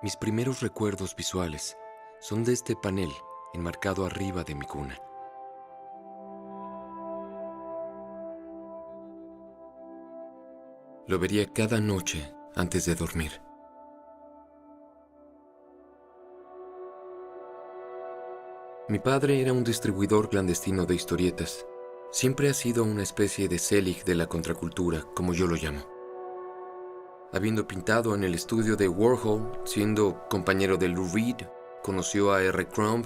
Mis primeros recuerdos visuales son de este panel enmarcado arriba de mi cuna. Lo vería cada noche antes de dormir. Mi padre era un distribuidor clandestino de historietas. Siempre ha sido una especie de Selig de la contracultura, como yo lo llamo. Habiendo pintado en el estudio de Warhol, siendo compañero de Lou Reed, conoció a R. Crumb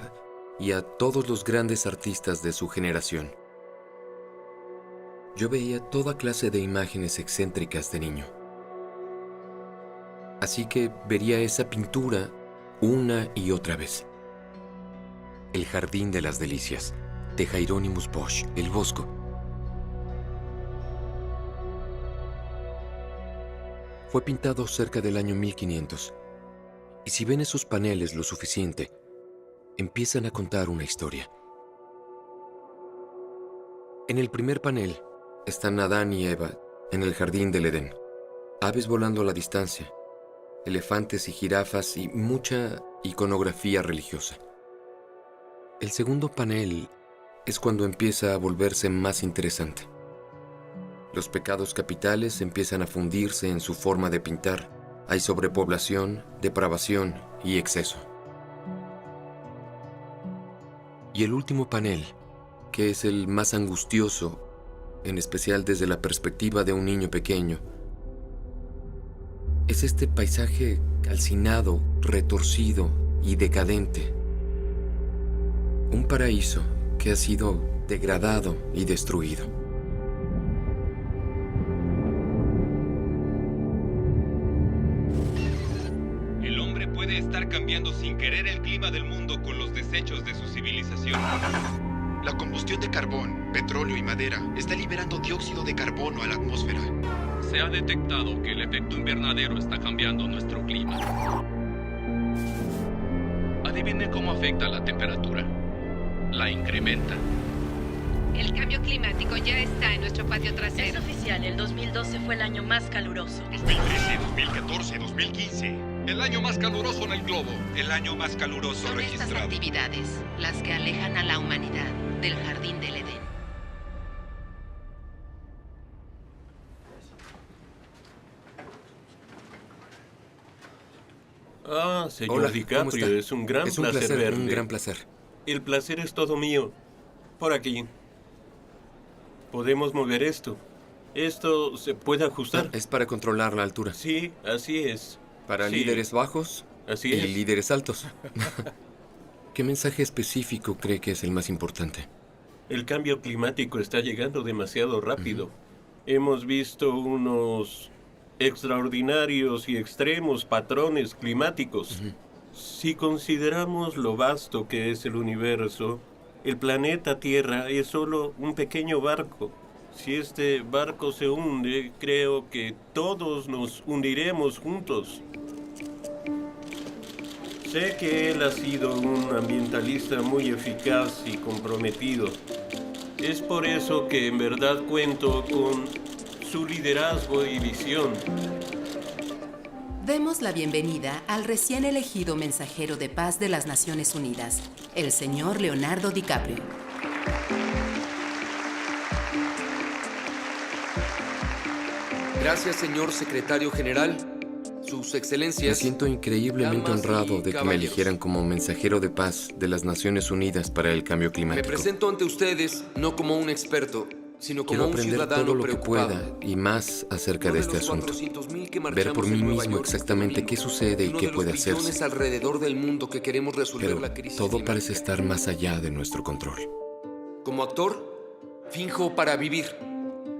y a todos los grandes artistas de su generación. Yo veía toda clase de imágenes excéntricas de niño. Así que vería esa pintura una y otra vez. El Jardín de las Delicias, de Hieronymus Bosch, El Bosco. Fue pintado cerca del año 1500, y si ven esos paneles lo suficiente, empiezan a contar una historia. En el primer panel están Adán y Eva en el jardín del Edén, aves volando a la distancia, elefantes y jirafas y mucha iconografía religiosa. El segundo panel es cuando empieza a volverse más interesante. Los pecados capitales empiezan a fundirse en su forma de pintar. Hay sobrepoblación, depravación y exceso. Y el último panel, que es el más angustioso, en especial desde la perspectiva de un niño pequeño, es este paisaje calcinado, retorcido y decadente. Un paraíso que ha sido degradado y destruido. El hombre puede estar cambiando sin querer el clima del mundo con los desechos de su civilización. La combustión de carbón, petróleo y madera está liberando dióxido de carbono a la atmósfera. Se ha detectado que el efecto invernadero está cambiando nuestro clima. Adivine cómo afecta la temperatura. La incrementa. El cambio climático ya está en nuestro patio trasero. Es oficial, el 2012 fue el año más caluroso. 2013, 2014, 2015. El año más caluroso en el globo. El año más caluroso Son estas registrado. actividades las que alejan a la humanidad del jardín del Edén. Señor Hola, ¿cómo DiCaprio, está? es un gran Es un placer placer, verle. un gran placer. El placer es todo mío. Por aquí. Podemos mover esto. ¿Esto se puede ajustar? Es para controlar la altura. Sí, así es. Para Sí, líderes bajos Así y es. líderes altos. ¿Qué mensaje específico cree que es el más importante? El cambio climático está llegando demasiado rápido. Hemos visto unos extraordinarios y extremos patrones climáticos. Si consideramos lo vasto que es el universo, el planeta Tierra es solo un pequeño barco. Si este barco se hunde, creo que todos nos hundiremos juntos. Sé que él ha sido un ambientalista muy eficaz y comprometido. Es por eso que en verdad cuento con su liderazgo y visión. Demos la bienvenida al recién elegido mensajero de paz de las Naciones Unidas, el señor Leonardo DiCaprio. Gracias, señor secretario general. Sus excelencias. Me siento increíblemente damas y honrado de que me caballeros. eligieran como mensajero de paz de las Naciones Unidas para el cambio Me climático. presento ante ustedes no como un experto, sino como Quiero un aprender ciudadano todo lo que preocupado. pueda y más acerca Uno de de este los asunto. 400,000 que Ver marchamos por mí en Nueva mismo York este exactamente domingo. qué sucede y Uno qué de puede los billones hacerse. alrededor del mundo que queremos resolver Pero la crisis todo climática. parece estar más allá de nuestro control. Como actor, finjo para vivir.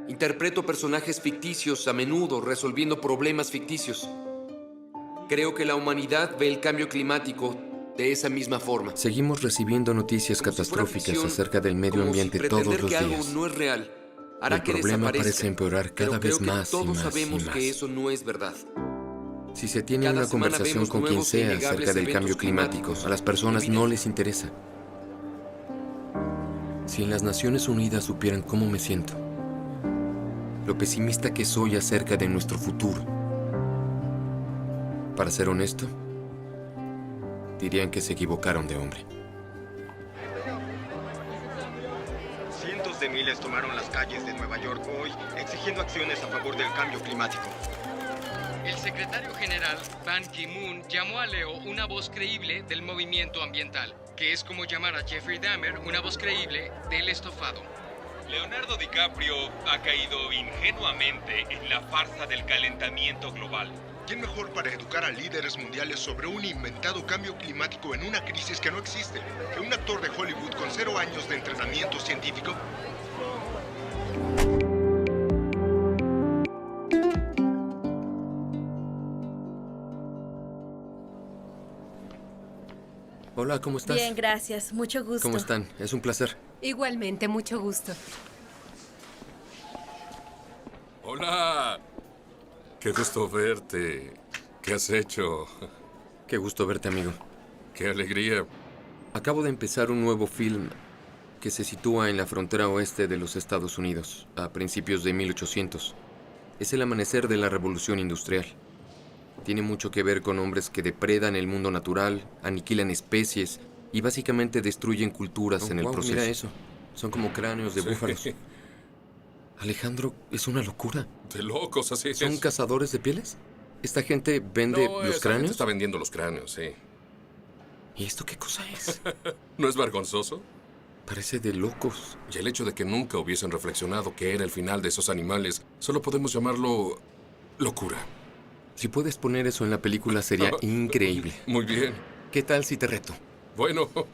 Interpreto personajes ficticios a menudo resolviendo problemas ficticios. Creo que la humanidad ve el cambio climático de esa misma forma. Seguimos recibiendo noticias Como si fuera catastróficas ficción, acerca del medio como si ambiente pretender todos los que algo días. no es real hará El que problema desaparezca. parece empeorar cada Pero vez creo que más y todos más y sabemos más. que eso no es verdad. Si se tiene Cada una semana conversación vemos con quien nuevos e sea innegables acerca del eventos cambio climático, climáticos. a las personas no Evidente. les interesa. Si en las Naciones Unidas supieran cómo me siento, lo pesimista que soy acerca de nuestro futuro. Para ser honesto, dirían que se equivocaron de hombre. Cientos de miles tomaron las calles de Nueva York hoy, exigiendo acciones a favor del cambio climático. El secretario general Ban Ki-moon llamó a Leo una voz creíble del movimiento ambiental, que es como llamar a Jeffrey Dahmer una voz creíble del estofado. Leonardo DiCaprio ha caído ingenuamente en la farsa del calentamiento global. ¿Quién mejor para educar a líderes mundiales sobre un inventado cambio climático en una crisis que no existe que un actor de Hollywood con 0 años de entrenamiento científico? Hola, ¿cómo estás? Bien, gracias. Mucho gusto. ¿Cómo están? Es un placer. Igualmente, mucho gusto. Hola. Qué gusto verte. ¿Qué has hecho? Qué gusto verte, amigo. Qué alegría. Acabo de empezar un nuevo film que se sitúa en la frontera oeste de los Estados Unidos, a principios de 1800. Es el amanecer de la Revolución Industrial. Tiene mucho que ver con hombres que depredan el mundo natural, aniquilan especies y básicamente destruyen culturas en el proceso. Mira eso. Son como cráneos de búfalos. Alejandro, es una locura. De locos, así es. ¿Son cazadores de pieles? ¿Esta gente vende los cráneos? Gente está vendiendo los cráneos, sí. ¿Y esto qué cosa es? ¿No es vergonzoso? Parece de locos. Y el hecho de que nunca hubiesen reflexionado que era el final de esos animales, solo podemos llamarlo locura. Si puedes poner eso en la película sería increíble. Muy bien. ¿Qué tal si te reto? Bueno. ¡Oigan!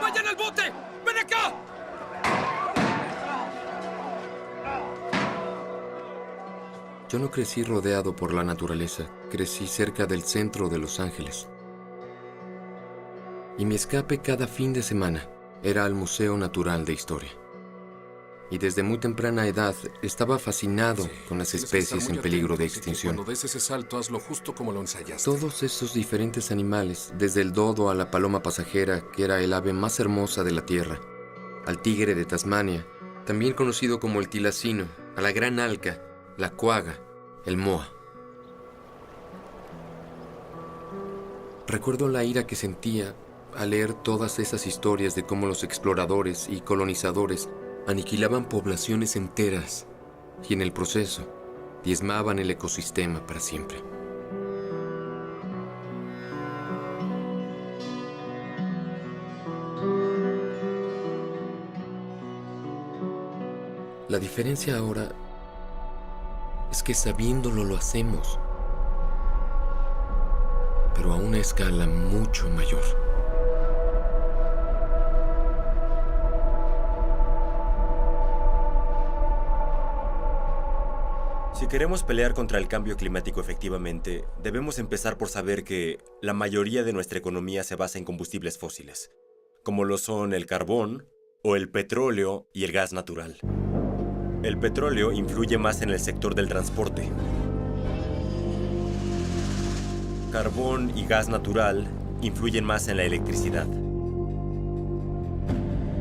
¡Vayan al bote! ¡Ven acá! Yo no crecí rodeado por la naturaleza. Crecí cerca del centro de Los Ángeles. Y mi escape cada fin de semana era al Museo Natural de Historia. Y desde muy temprana edad estaba fascinado con las especies en peligro de extinción. Cuando des ese salto, hazlo justo como lo ensayaste. Todos esos diferentes animales, desde el dodo a la paloma pasajera, que era el ave más hermosa de la Tierra, al tigre de Tasmania, también conocido como el tilacino, a la gran alca, la coaga, el moa. Recuerdo la ira que sentía al leer todas esas historias de cómo los exploradores y colonizadores aniquilaban poblaciones enteras y en el proceso diezmaban el ecosistema para siempre. La diferencia ahora es que sabiéndolo lo hacemos, pero a una escala mucho mayor. Si queremos pelear contra el cambio climático efectivamente, debemos empezar por saber que la mayoría de nuestra economía se basa en combustibles fósiles, como lo son el carbón o el petróleo y el gas natural. El petróleo influye más en el sector del transporte. Carbón y gas natural influyen más en la electricidad.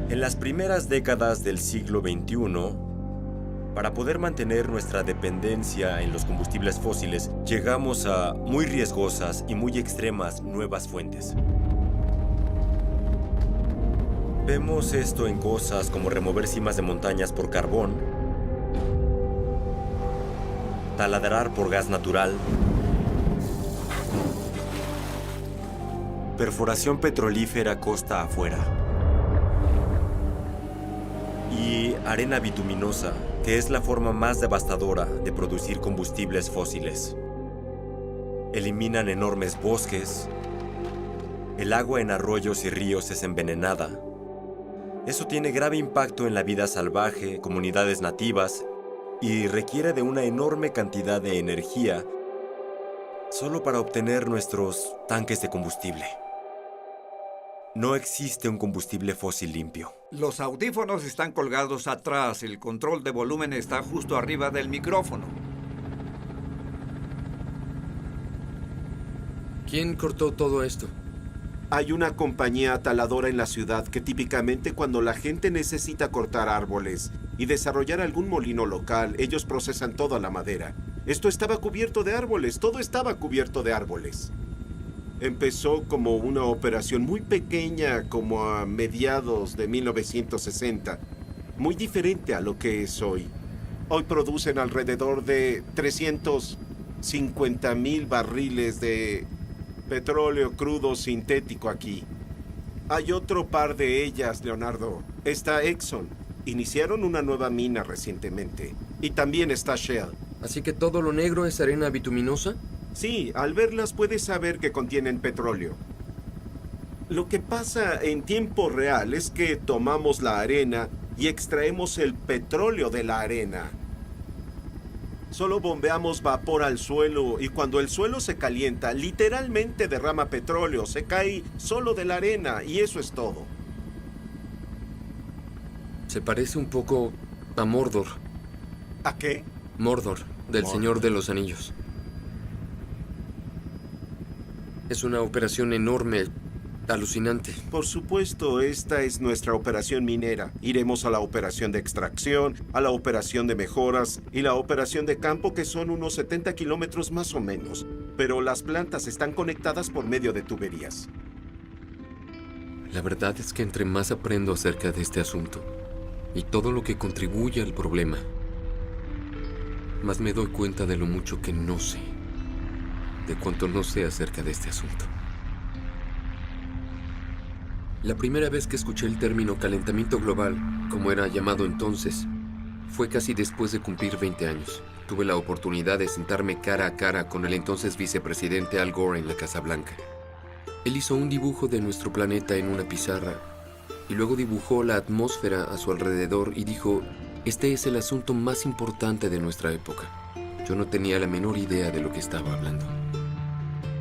En las primeras décadas del siglo XXI, para poder mantener nuestra dependencia en los combustibles fósiles, llegamos a muy riesgosas y muy extremas nuevas fuentes. Vemos esto en cosas como remover cimas de montañas por carbón, taladrar por gas natural, perforación petrolífera costa afuera y arena bituminosa, que es la forma más devastadora de producir combustibles fósiles. Eliminan enormes bosques, el agua en arroyos y ríos es envenenada. Eso tiene grave impacto en la vida salvaje, comunidades nativas, y requiere de una enorme cantidad de energía solo para obtener nuestros tanques de combustible. No existe un combustible fósil limpio. Los audífonos están colgados atrás. El control de volumen está justo arriba del micrófono. ¿Quién cortó todo esto? Hay una compañía taladora en la ciudad que típicamente cuando la gente necesita cortar árboles y desarrollar algún molino local, ellos procesan toda la madera. Esto estaba cubierto de árboles, todo estaba cubierto de árboles. Empezó como una operación muy pequeña, como a mediados de 1960. Muy diferente a lo que es hoy. Hoy producen alrededor de 350,000 barriles de petróleo crudo sintético aquí. Hay otro par de ellas, Leonardo. Está Exxon. Iniciaron una nueva mina recientemente. Y también está Shell. ¿Así que todo lo negro es arena bituminosa? Sí, al verlas puedes saber que contienen petróleo. Lo que pasa en tiempo real es que tomamos la arena y extraemos el petróleo de la arena. Solo bombeamos vapor al suelo y cuando el suelo se calienta, literalmente derrama petróleo, se cae solo de la arena y eso es todo. Se parece un poco a Mordor. ¿A qué? Mordor, del Mordor. Señor de los Anillos. Es una operación enorme, alucinante. Por supuesto, esta es nuestra operación minera. Iremos a la operación de extracción, a la operación de mejoras y la operación de campo, que son unos 70 kilómetros más o menos. Pero las plantas están conectadas por medio de tuberías. La verdad es que entre más aprendo acerca de este asunto y todo lo que contribuye al problema, más me doy cuenta de lo mucho que no sé, de cuánto no sé acerca de este asunto. La primera vez que escuché el término calentamiento global, como era llamado entonces, fue casi después de cumplir 20 años. Tuve la oportunidad de sentarme cara a cara con el entonces vicepresidente Al Gore en la Casa Blanca. Él hizo un dibujo de nuestro planeta en una pizarra y luego dibujó la atmósfera a su alrededor y dijo: "Este es el asunto más importante de nuestra época". Yo no tenía la menor idea de lo que estaba hablando.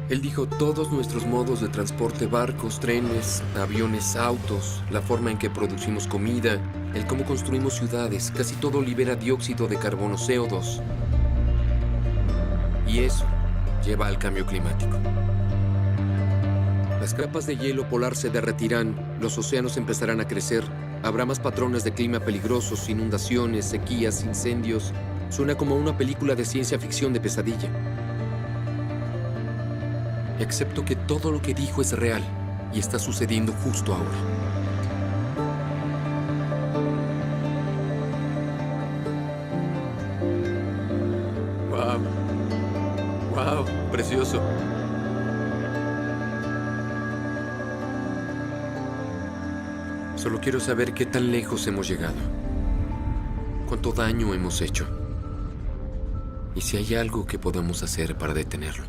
Él dijo: todos nuestros modos de transporte, barcos, trenes, aviones, autos, la forma en que producimos comida, el cómo construimos ciudades, casi todo libera dióxido de carbono, CO2. Y eso lleva al cambio climático. Las capas de hielo polar se derretirán, los océanos empezarán a crecer, habrá más patrones de clima peligrosos, inundaciones, sequías, incendios. Suena como una película de ciencia ficción de pesadilla. Excepto que todo lo que dijo es real y está sucediendo justo ahora. ¡Wow! ¡Wow! ¡Precioso! Solo quiero saber qué tan lejos hemos llegado. Cuánto daño hemos hecho. Y si hay algo que podamos hacer para detenerlo.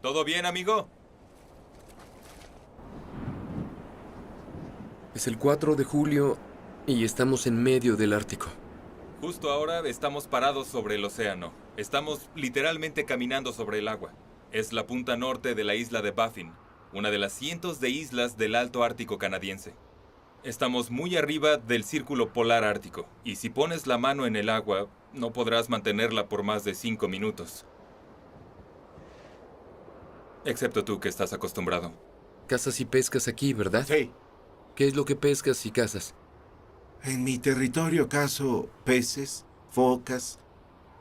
¿Todo bien, amigo? Es el 4 de julio y estamos en medio del Ártico. Justo ahora estamos parados sobre el océano. Estamos literalmente caminando sobre el agua. Es la punta norte de la isla de Baffin, una de las cientos de islas del Alto Ártico canadiense. Estamos muy arriba del Círculo Polar Ártico, y si pones la mano en el agua, no podrás mantenerla por más de 5 minutos. Excepto tú, que estás acostumbrado. Cazas y pescas aquí, ¿verdad? Sí. ¿Qué es lo que pescas y cazas? En mi territorio cazo peces, focas,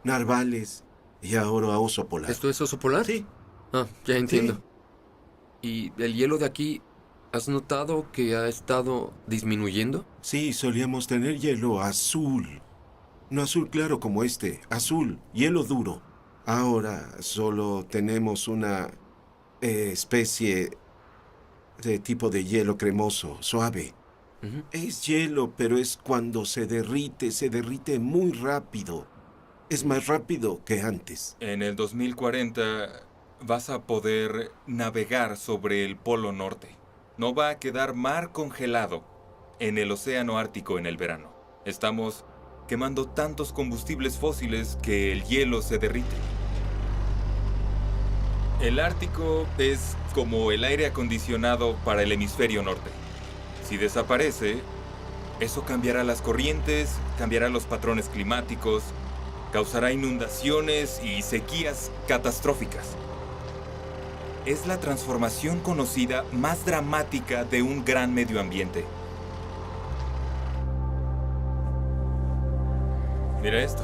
narvales y ahora oso polar. ¿Esto es oso polar? Sí. Ah, ya entiendo. Sí. ¿Y el hielo de aquí, has notado que ha estado disminuyendo? Sí, solíamos tener hielo azul. No azul claro como este, azul, hielo duro. Ahora solo tenemos una especie de tipo de hielo cremoso, suave. Es hielo, pero es cuando se derrite muy rápido. Es más rápido que antes. En el 2040 vas a poder navegar sobre el Polo Norte. No va a quedar mar congelado en el Océano Ártico en el verano. Estamos quemando tantos combustibles fósiles que el hielo se derrite. El Ártico es como el aire acondicionado para el hemisferio norte. Si desaparece, eso cambiará las corrientes, cambiará los patrones climáticos, causará inundaciones y sequías catastróficas. Es la transformación conocida más dramática de un gran medio ambiente. Mira esto.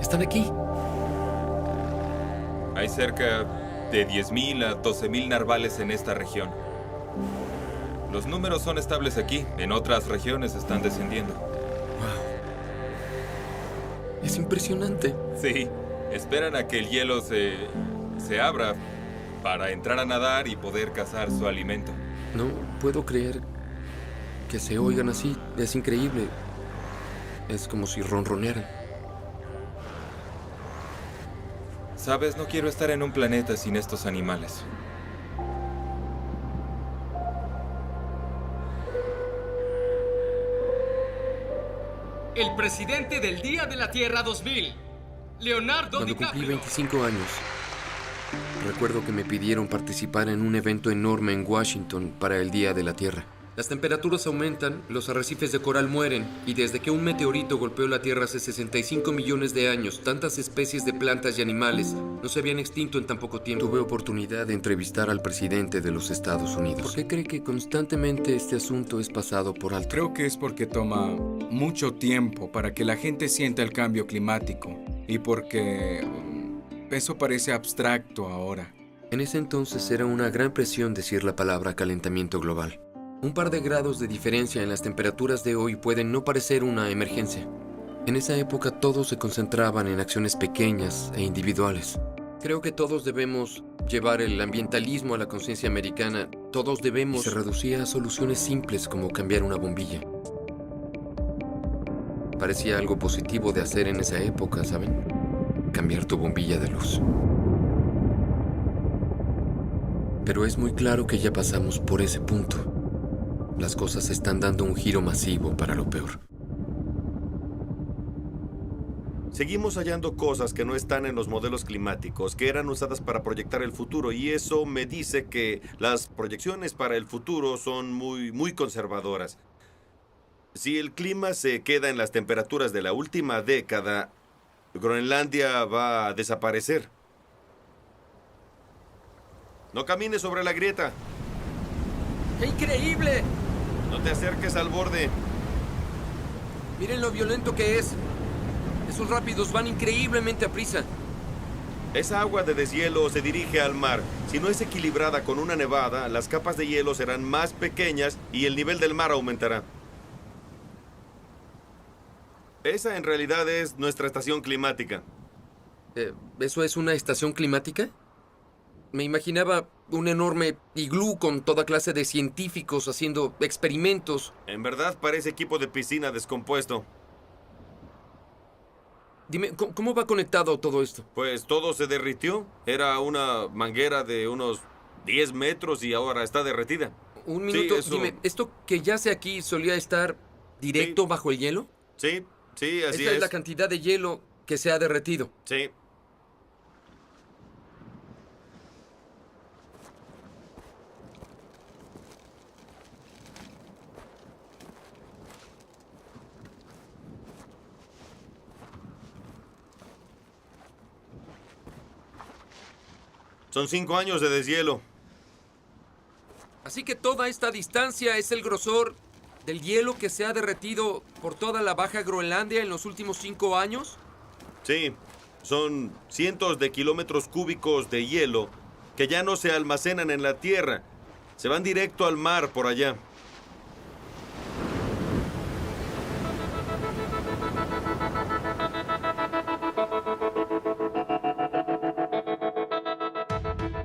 Están aquí. Hay cerca de 10.000 a 12.000 narvales en esta región. Los números son estables aquí. En otras regiones están descendiendo. Es impresionante. Sí. Esperan a que el hielo se abra para entrar a nadar y poder cazar su alimento. No puedo creer que se oigan así. Es increíble. Es como si ronronearan. Sabes, no quiero estar en un planeta sin estos animales. El presidente del Día de la Tierra 2000, Leonardo Cuando DiCaprio. cumplí 25 años, recuerdo que me pidieron participar en un evento enorme en Washington para el Día de la Tierra. Las temperaturas aumentan, los arrecifes de coral mueren, y desde que un meteorito golpeó la Tierra hace 65 millones de años, tantas especies de plantas y animales no se habían extinto en tan poco tiempo. Tuve oportunidad de entrevistar al presidente de los Estados Unidos. ¿Por qué cree que constantemente este asunto es pasado por alto? Creo que es porque toma mucho tiempo para que la gente sienta el cambio climático y porque eso parece abstracto ahora. En ese entonces era una gran presión decir la palabra calentamiento global. Un par de grados de diferencia en las temperaturas de hoy pueden no parecer una emergencia. En esa época todos se concentraban en acciones pequeñas e individuales. Creo que todos debemos llevar el ambientalismo a la conciencia americana. Todos debemos... Y se reducía a soluciones simples como cambiar una bombilla. Parecía algo positivo de hacer en esa época, ¿saben? Cambiar tu bombilla de luz. Pero es muy claro que ya pasamos por ese punto. Las cosas están dando un giro masivo para lo peor. Seguimos hallando cosas que no están en los modelos climáticos, que eran usadas para proyectar el futuro, y eso me dice que las proyecciones para el futuro son muy conservadoras. Si el clima se queda en las temperaturas de la última década, Groenlandia va a desaparecer. No camines sobre la grieta. ¡Qué increíble! No te acerques al borde. Miren lo violento que es. Esos rápidos van increíblemente a prisa. Esa agua de deshielo se dirige al mar. Si no es equilibrada con una nevada, las capas de hielo serán más pequeñas y el nivel del mar aumentará. Esa en realidad es nuestra estación climática. ¿Eso es una estación climática? Me imaginaba un enorme iglú con toda clase de científicos haciendo experimentos. En verdad parece equipo de piscina descompuesto. Dime, ¿cómo va conectado todo esto? Pues todo se derritió. Era una manguera de unos 10 metros y ahora está derretida. Un minuto, Sí, eso... dime, ¿esto que yace aquí solía estar directo bajo el hielo? Sí, así es. Esta es la cantidad de hielo que se ha derretido. Sí. Son 5 años de deshielo. Así que toda esta distancia es el grosor del hielo que se ha derretido por toda la Baja Groenlandia en los últimos 5 años. Sí, son cientos de kilómetros cúbicos de hielo que ya no se almacenan en la tierra. Se van directo al mar por allá.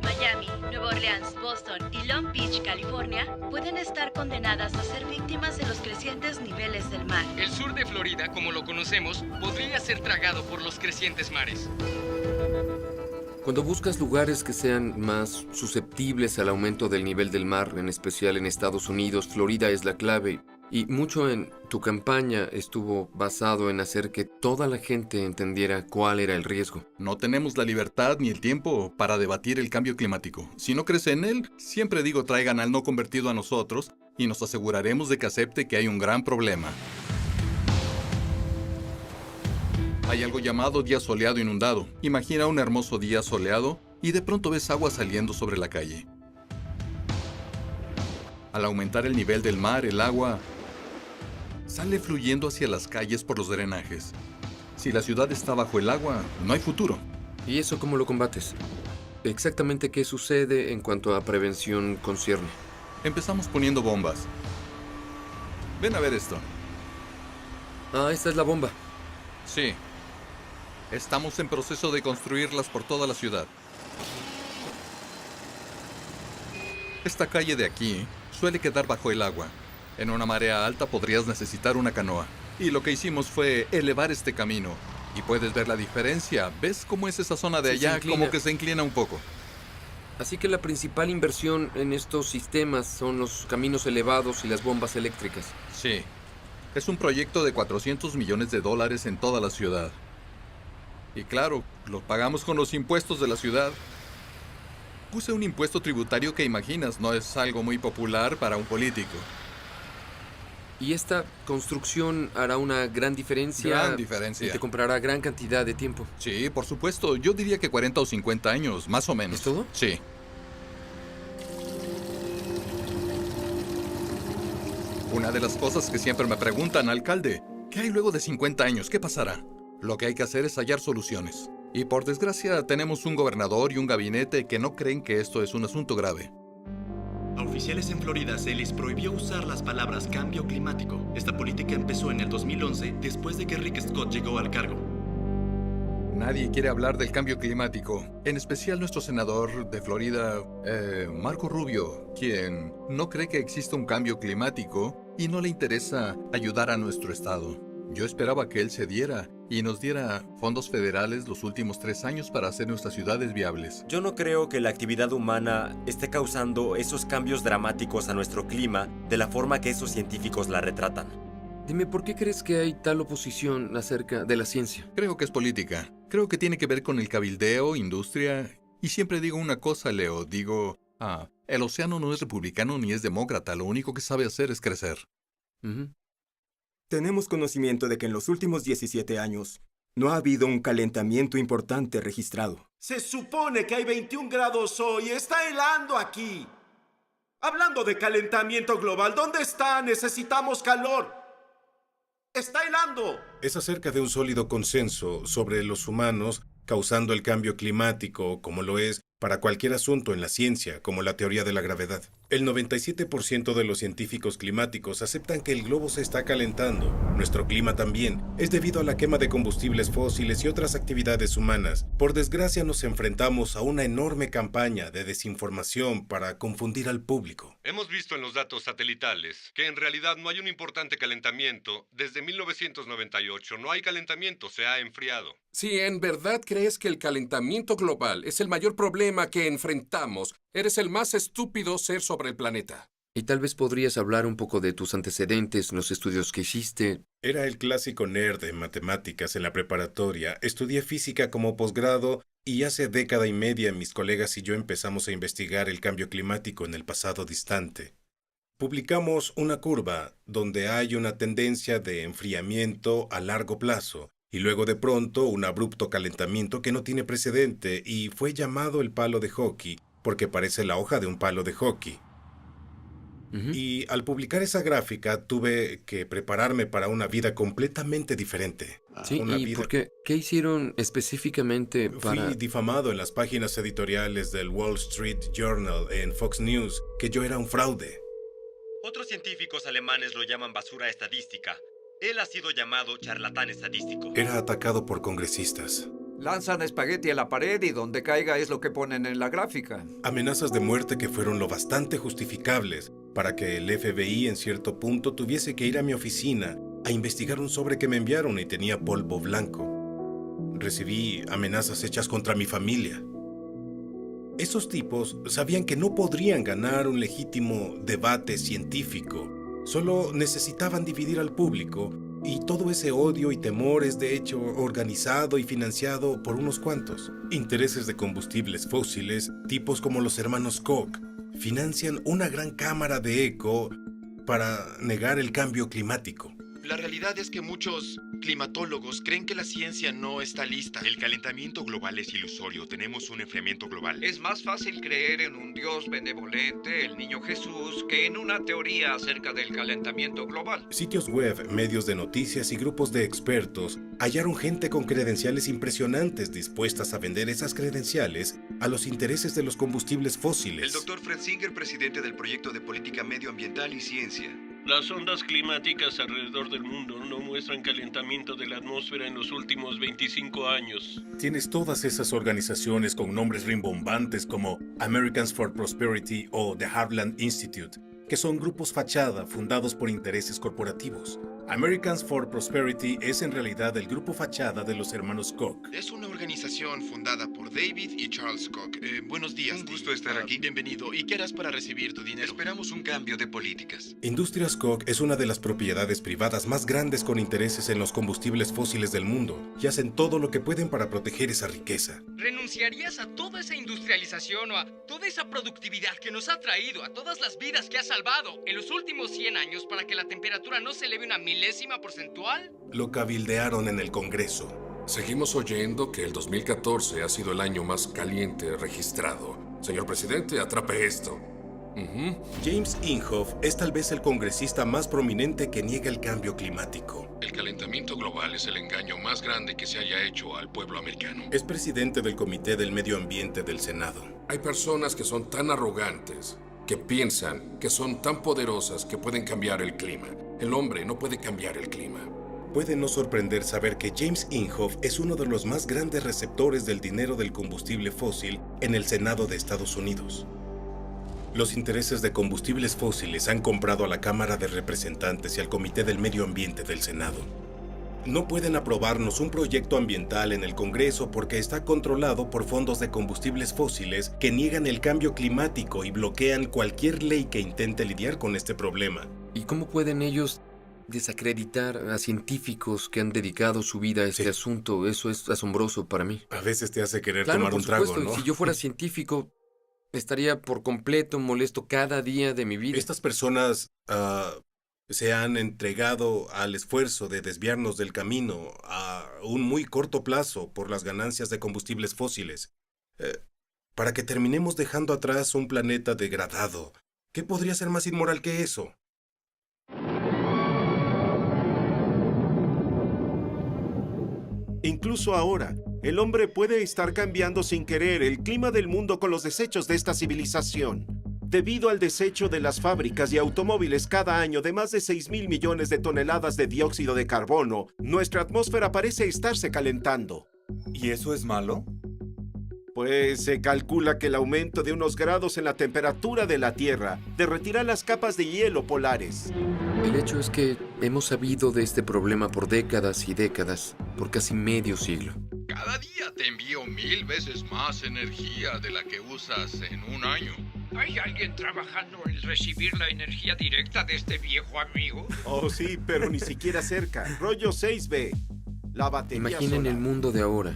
Miami, Nueva Orleans, Boston y Long Beach, California, pueden estar condenadas a ser víctimas de los crecientes niveles del mar. El sur de Florida, como lo conocemos, podría ser tragado por los crecientes mares. Cuando buscas lugares que sean más susceptibles al aumento del nivel del mar, en especial en Estados Unidos, Florida es la clave. Y mucho en tu campaña estuvo basado en hacer que toda la gente entendiera cuál era el riesgo. No tenemos la libertad ni el tiempo para debatir el cambio climático. Si no crees en él, siempre digo traigan al no convertido a nosotros y nos aseguraremos de que acepte que hay un gran problema. Hay algo llamado día soleado inundado. Imagina un hermoso día soleado y de pronto ves agua saliendo sobre la calle. Al aumentar el nivel del mar, el agua sale fluyendo hacia las calles por los drenajes. Si la ciudad está bajo el agua, no hay futuro. ¿Y eso cómo lo combates? Exactamente qué sucede en cuanto a prevención concierne. Empezamos poniendo bombas. Ven a ver esto. Ah, esta es la bomba. Sí. Estamos en proceso de construirlas por toda la ciudad. Esta calle de aquí suele quedar bajo el agua. En una marea alta podrías necesitar una canoa. Y lo que hicimos fue elevar este camino. Y puedes ver la diferencia. ¿Ves cómo es esa zona de allá? Como que se inclina un poco. Así que la principal inversión en estos sistemas son los caminos elevados y las bombas eléctricas. Sí. Es un proyecto de $400 millones en toda la ciudad. Y claro, lo pagamos con los impuestos de la ciudad. Puse un impuesto tributario que imaginas, no es algo muy popular para un político. Y esta construcción hará una gran diferencia. Gran diferencia. Y te comprará gran cantidad de tiempo. Sí, por supuesto. Yo diría que 40 o 50 años, más o menos. ¿Es todo? Sí. Una de las cosas que siempre me preguntan, alcalde, ¿qué hay luego de 50 años? ¿Qué pasará? Lo que hay que hacer es hallar soluciones. Y por desgracia tenemos un gobernador y un gabinete que no creen que esto es un asunto grave. A oficiales en Florida se les prohibió usar las palabras cambio climático. Esta política empezó en el 2011, después de que Rick Scott llegó al cargo. Nadie quiere hablar del cambio climático, en especial nuestro senador de Florida, Marco Rubio, quien no cree que exista un cambio climático y no le interesa ayudar a nuestro estado. Yo esperaba que él cediera y nos diera fondos federales los últimos 3 años para hacer nuestras ciudades viables. Yo no creo que la actividad humana esté causando esos cambios dramáticos a nuestro clima de la forma que esos científicos la retratan. Dime, ¿por qué crees que hay tal oposición acerca de la ciencia? Creo que es política. Creo que tiene que ver con el cabildeo, industria. Y siempre digo una cosa, Leo. Digo, el océano no es republicano ni es demócrata. Lo único que sabe hacer es crecer. Tenemos conocimiento de que en los últimos 17 años no ha habido un calentamiento importante registrado. Se supone que hay 21 grados hoy. Está helando aquí. Hablando de calentamiento global, ¿dónde está? Necesitamos calor. ¡Está helando! Es acerca de un sólido consenso sobre los humanos causando el cambio climático, como lo es para cualquier asunto en la ciencia, como la teoría de la gravedad. El 97% de los científicos climáticos aceptan que el globo se está calentando. Nuestro clima también. Es debido a la quema de combustibles fósiles y otras actividades humanas. Por desgracia nos enfrentamos a una enorme campaña de desinformación para confundir al público. Hemos visto en los datos satelitales que en realidad no hay un importante calentamiento. Desde 1998 no hay calentamiento, se ha enfriado. Si en verdad crees que el calentamiento global es el mayor problema que enfrentamos, eres el más estúpido ser sobre el planeta. Y tal vez podrías hablar un poco de tus antecedentes, los estudios que hiciste. Era el clásico nerd en matemáticas en la preparatoria. Estudié física como posgrado y hace década y media mis colegas y yo empezamos a investigar el cambio climático en el pasado distante. Publicamos una curva donde hay una tendencia de enfriamiento a largo plazo y luego de pronto un abrupto calentamiento que no tiene precedente y fue llamado el palo de hockey porque parece la hoja de un palo de hockey. Y al publicar esa gráfica tuve que prepararme para una vida completamente diferente. Sí, ¿y por qué? ¿Qué hicieron específicamente para...? Fui difamado en las páginas editoriales del Wall Street Journal, en Fox News, que yo era un fraude. Otros científicos alemanes lo llaman basura estadística. Él ha sido llamado charlatán estadístico. Era atacado por congresistas. Lanzan espagueti a la pared y donde caiga es lo que ponen en la gráfica. Amenazas de muerte que fueron lo bastante justificables para que el FBI en cierto punto tuviese que ir a mi oficina a investigar un sobre que me enviaron y tenía polvo blanco. Recibí amenazas hechas contra mi familia. Esos tipos sabían que no podrían ganar un legítimo debate científico. Solo necesitaban dividir al público y todo ese odio y temor es de hecho organizado y financiado por unos cuantos. Intereses de combustibles fósiles, tipos como los hermanos Koch, financian una gran cámara de eco para negar el cambio climático. La realidad es que muchos climatólogos creen que la ciencia no está lista. El calentamiento global es ilusorio. Tenemos un enfriamiento global. Es más fácil creer en un Dios benevolente, el niño Jesús, que en una teoría acerca del calentamiento global. Sitios web, medios de noticias y grupos de expertos hallaron gente con credenciales impresionantes dispuestas a vender esas credenciales a los intereses de los combustibles fósiles. El Dr. Fred Singer, presidente del proyecto de política medioambiental y ciencia. Las ondas climáticas alrededor del mundo no muestran calentamiento de la atmósfera en los últimos 25 años. Tienes todas esas organizaciones con nombres rimbombantes como Americans for Prosperity o The Heartland Institute, que son grupos fachada fundados por intereses corporativos. Americans for Prosperity es en realidad el grupo fachada de los hermanos Koch. Es una organización fundada por David y Charles Koch. Buenos días. Un gusto estar aquí. Bienvenido. ¿Y qué harás para recibir tu dinero? Esperamos un cambio de políticas. Industrias Koch es una de las propiedades privadas más grandes con intereses en los combustibles fósiles del mundo y hacen todo lo que pueden para proteger esa riqueza. ¿Renunciarías a toda esa industrialización o a toda esa productividad que nos ha traído, a todas las vidas que ha salvado en los últimos 100 años para que la temperatura no se eleve una milésima porcentual? Lo cabildearon en el Congreso. Seguimos oyendo que el 2014 ha sido el año más caliente registrado. Señor presidente, atrape esto. James Inhofe es tal vez el congresista más prominente que niega el cambio climático. El calentamiento global es el engaño más grande que se haya hecho al pueblo americano. Es presidente del Comité del Medio Ambiente del Senado. Hay personas que son tan arrogantes, que piensan que son tan poderosas que pueden cambiar el clima. El hombre no puede cambiar el clima. Puede no sorprender saber que James Inhofe es uno de los más grandes receptores del dinero del combustible fósil en el Senado de Estados Unidos. Los intereses de combustibles fósiles han comprado a la Cámara de Representantes y al Comité del Medio Ambiente del Senado. No pueden aprobarnos un proyecto ambiental en el Congreso porque está controlado por fondos de combustibles fósiles que niegan el cambio climático y bloquean cualquier ley que intente lidiar con este problema. ¿Y cómo pueden ellos desacreditar a científicos que han dedicado su vida a este asunto? Eso es asombroso para mí. A veces te hace querer tomar un trago, ¿no? Si yo fuera científico, estaría por completo molesto cada día de mi vida. Estas personas se han entregado al esfuerzo de desviarnos del camino a un muy corto plazo por las ganancias de combustibles fósiles, para que terminemos dejando atrás un planeta degradado. ¿Qué podría ser más inmoral que eso? Incluso ahora, el hombre puede estar cambiando sin querer el clima del mundo con los desechos de esta civilización. Debido al desecho de las fábricas y automóviles cada año de más de 6.000 millones de toneladas de dióxido de carbono, nuestra atmósfera parece estarse calentando. ¿Y eso es malo? Pues se calcula que el aumento de unos grados en la temperatura de la Tierra derretirá las capas de hielo polares. El hecho es que hemos sabido de este problema por décadas y décadas, por casi medio siglo. Cada día te envío 1000 veces más energía de la que usas en un año. ¿Hay alguien trabajando en recibir la energía directa de este viejo amigo? Oh, sí, pero ni siquiera cerca. Rollo 6B. La batería Imaginen solar. el mundo de ahora,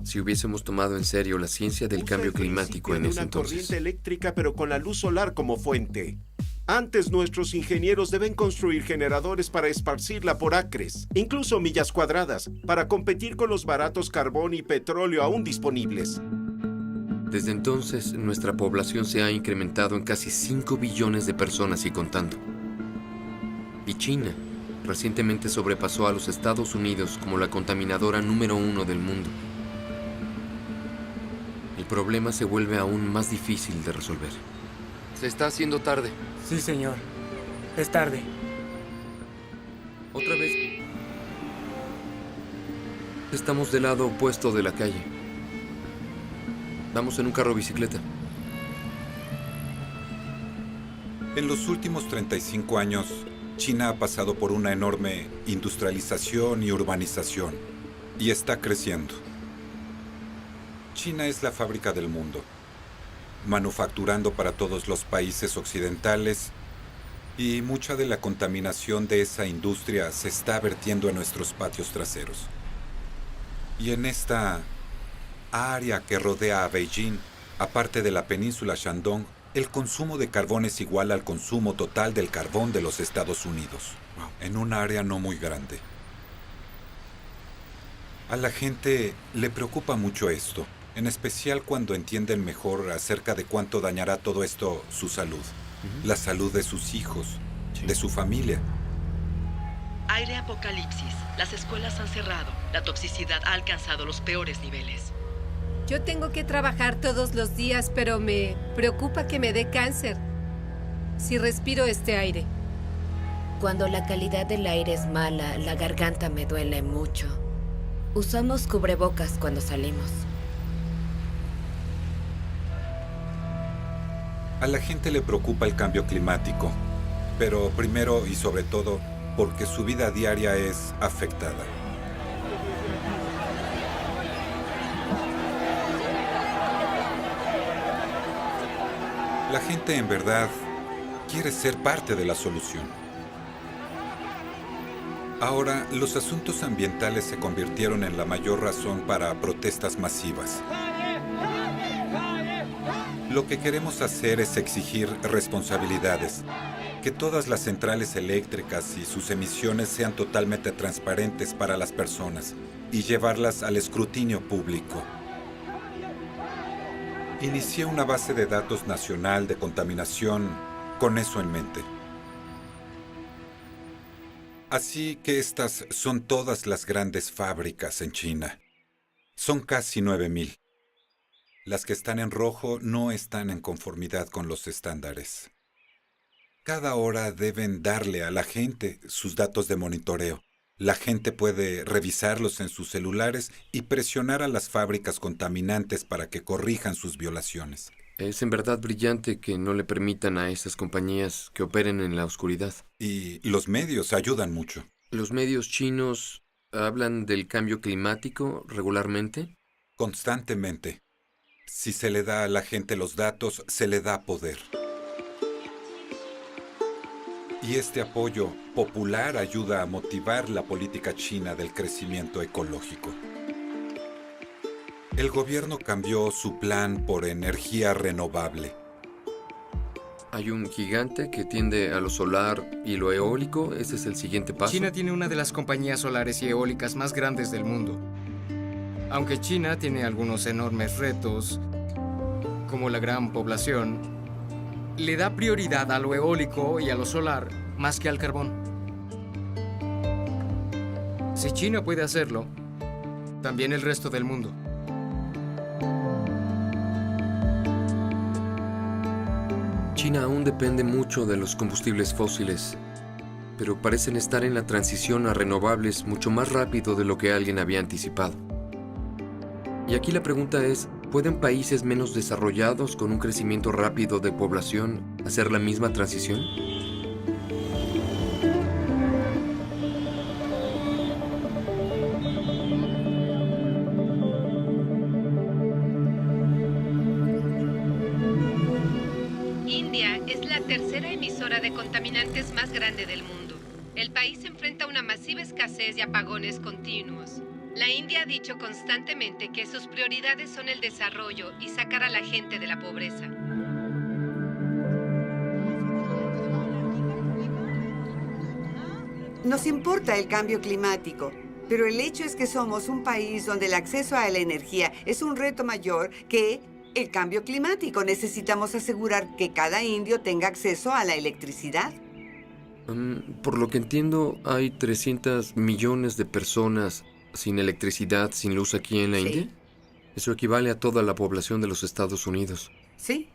si hubiésemos tomado en serio la ciencia del cambio climático en ese Una entonces. corriente eléctrica, pero con la luz solar como fuente. Antes, nuestros ingenieros deben construir generadores para esparcirla por acres, incluso millas cuadradas, para competir con los baratos carbón y petróleo aún disponibles. Desde entonces, nuestra población se ha incrementado en casi 5 billones de personas y contando. Y China recientemente sobrepasó a los Estados Unidos como la contaminadora número 1 del mundo. El problema se vuelve aún más difícil de resolver. Se está haciendo tarde. Sí, señor. Es tarde. Otra vez. Estamos del lado opuesto de la calle. Vamos en un carro bicicleta. En los últimos 35 años, China ha pasado por una enorme industrialización y urbanización, y está creciendo. China es la fábrica del mundo, manufacturando para todos los países occidentales, y mucha de la contaminación de esa industria se está vertiendo en nuestros patios traseros. Y en esta área que rodea a Beijing, aparte de la península Shandong, el consumo de carbón es igual al consumo total del carbón de los Estados Unidos. en un área no muy grande. A la gente le preocupa mucho esto, en especial cuando entienden mejor acerca de cuánto dañará todo esto su salud, la salud de sus hijos, de su familia. Aire apocalipsis. Las escuelas han cerrado. La toxicidad ha alcanzado los peores niveles. Yo tengo que trabajar todos los días, pero me preocupa que me dé cáncer si respiro este aire. Cuando la calidad del aire es mala, la garganta me duele mucho. Usamos cubrebocas cuando salimos. A la gente le preocupa el cambio climático, pero primero y sobre todo porque su vida diaria es afectada. La gente en verdad quiere ser parte de la solución. Ahora, los asuntos ambientales se convirtieron en la mayor razón para protestas masivas. Lo que queremos hacer es exigir responsabilidades, que todas las centrales eléctricas y sus emisiones sean totalmente transparentes para las personas y llevarlas al escrutinio público. Inicié una base de datos nacional de contaminación con eso en mente. Así que estas son todas las grandes fábricas en China. Son casi 9,000. Las que están en rojo no están en conformidad con los estándares. Cada hora deben darle a la gente sus datos de monitoreo. La gente puede revisarlos en sus celulares y presionar a las fábricas contaminantes para que corrijan sus violaciones. Es en verdad brillante que no le permitan a esas compañías que operen en la oscuridad. Y los medios ayudan mucho. ¿Los medios chinos hablan del cambio climático regularmente? Constantemente. Si se le da a la gente los datos, se le da poder. Y este apoyo popular ayuda a motivar la política china del crecimiento ecológico. El gobierno cambió su plan por energía renovable. Hay un gigante que tiende a lo solar y lo eólico. ¿Ese es el siguiente paso? China tiene una de las compañías solares y eólicas más grandes del mundo. Aunque China tiene algunos enormes retos, como la gran población, le da prioridad a lo eólico y a lo solar más que al carbón. Si China puede hacerlo, también el resto del mundo. China aún depende mucho de los combustibles fósiles, pero parecen estar en la transición a renovables mucho más rápido de lo que alguien había anticipado. Y aquí la pregunta es, ¿pueden países menos desarrollados con un crecimiento rápido de población hacer la misma transición? India es la tercera emisora de contaminantes más grande del mundo. El país enfrenta una masiva escasez y apagones continuos. La India ha dicho constantemente que sus prioridades son el desarrollo y sacar a la gente de la pobreza. Nos importa el cambio climático, pero el hecho es que somos un país donde el acceso a la energía es un reto mayor que el cambio climático. Necesitamos asegurar que cada indio tenga acceso a la electricidad. Por lo que entiendo, hay 300 millones de personas sin electricidad, sin luz aquí en la India. Eso equivale a toda la población de los Estados Unidos. Sí.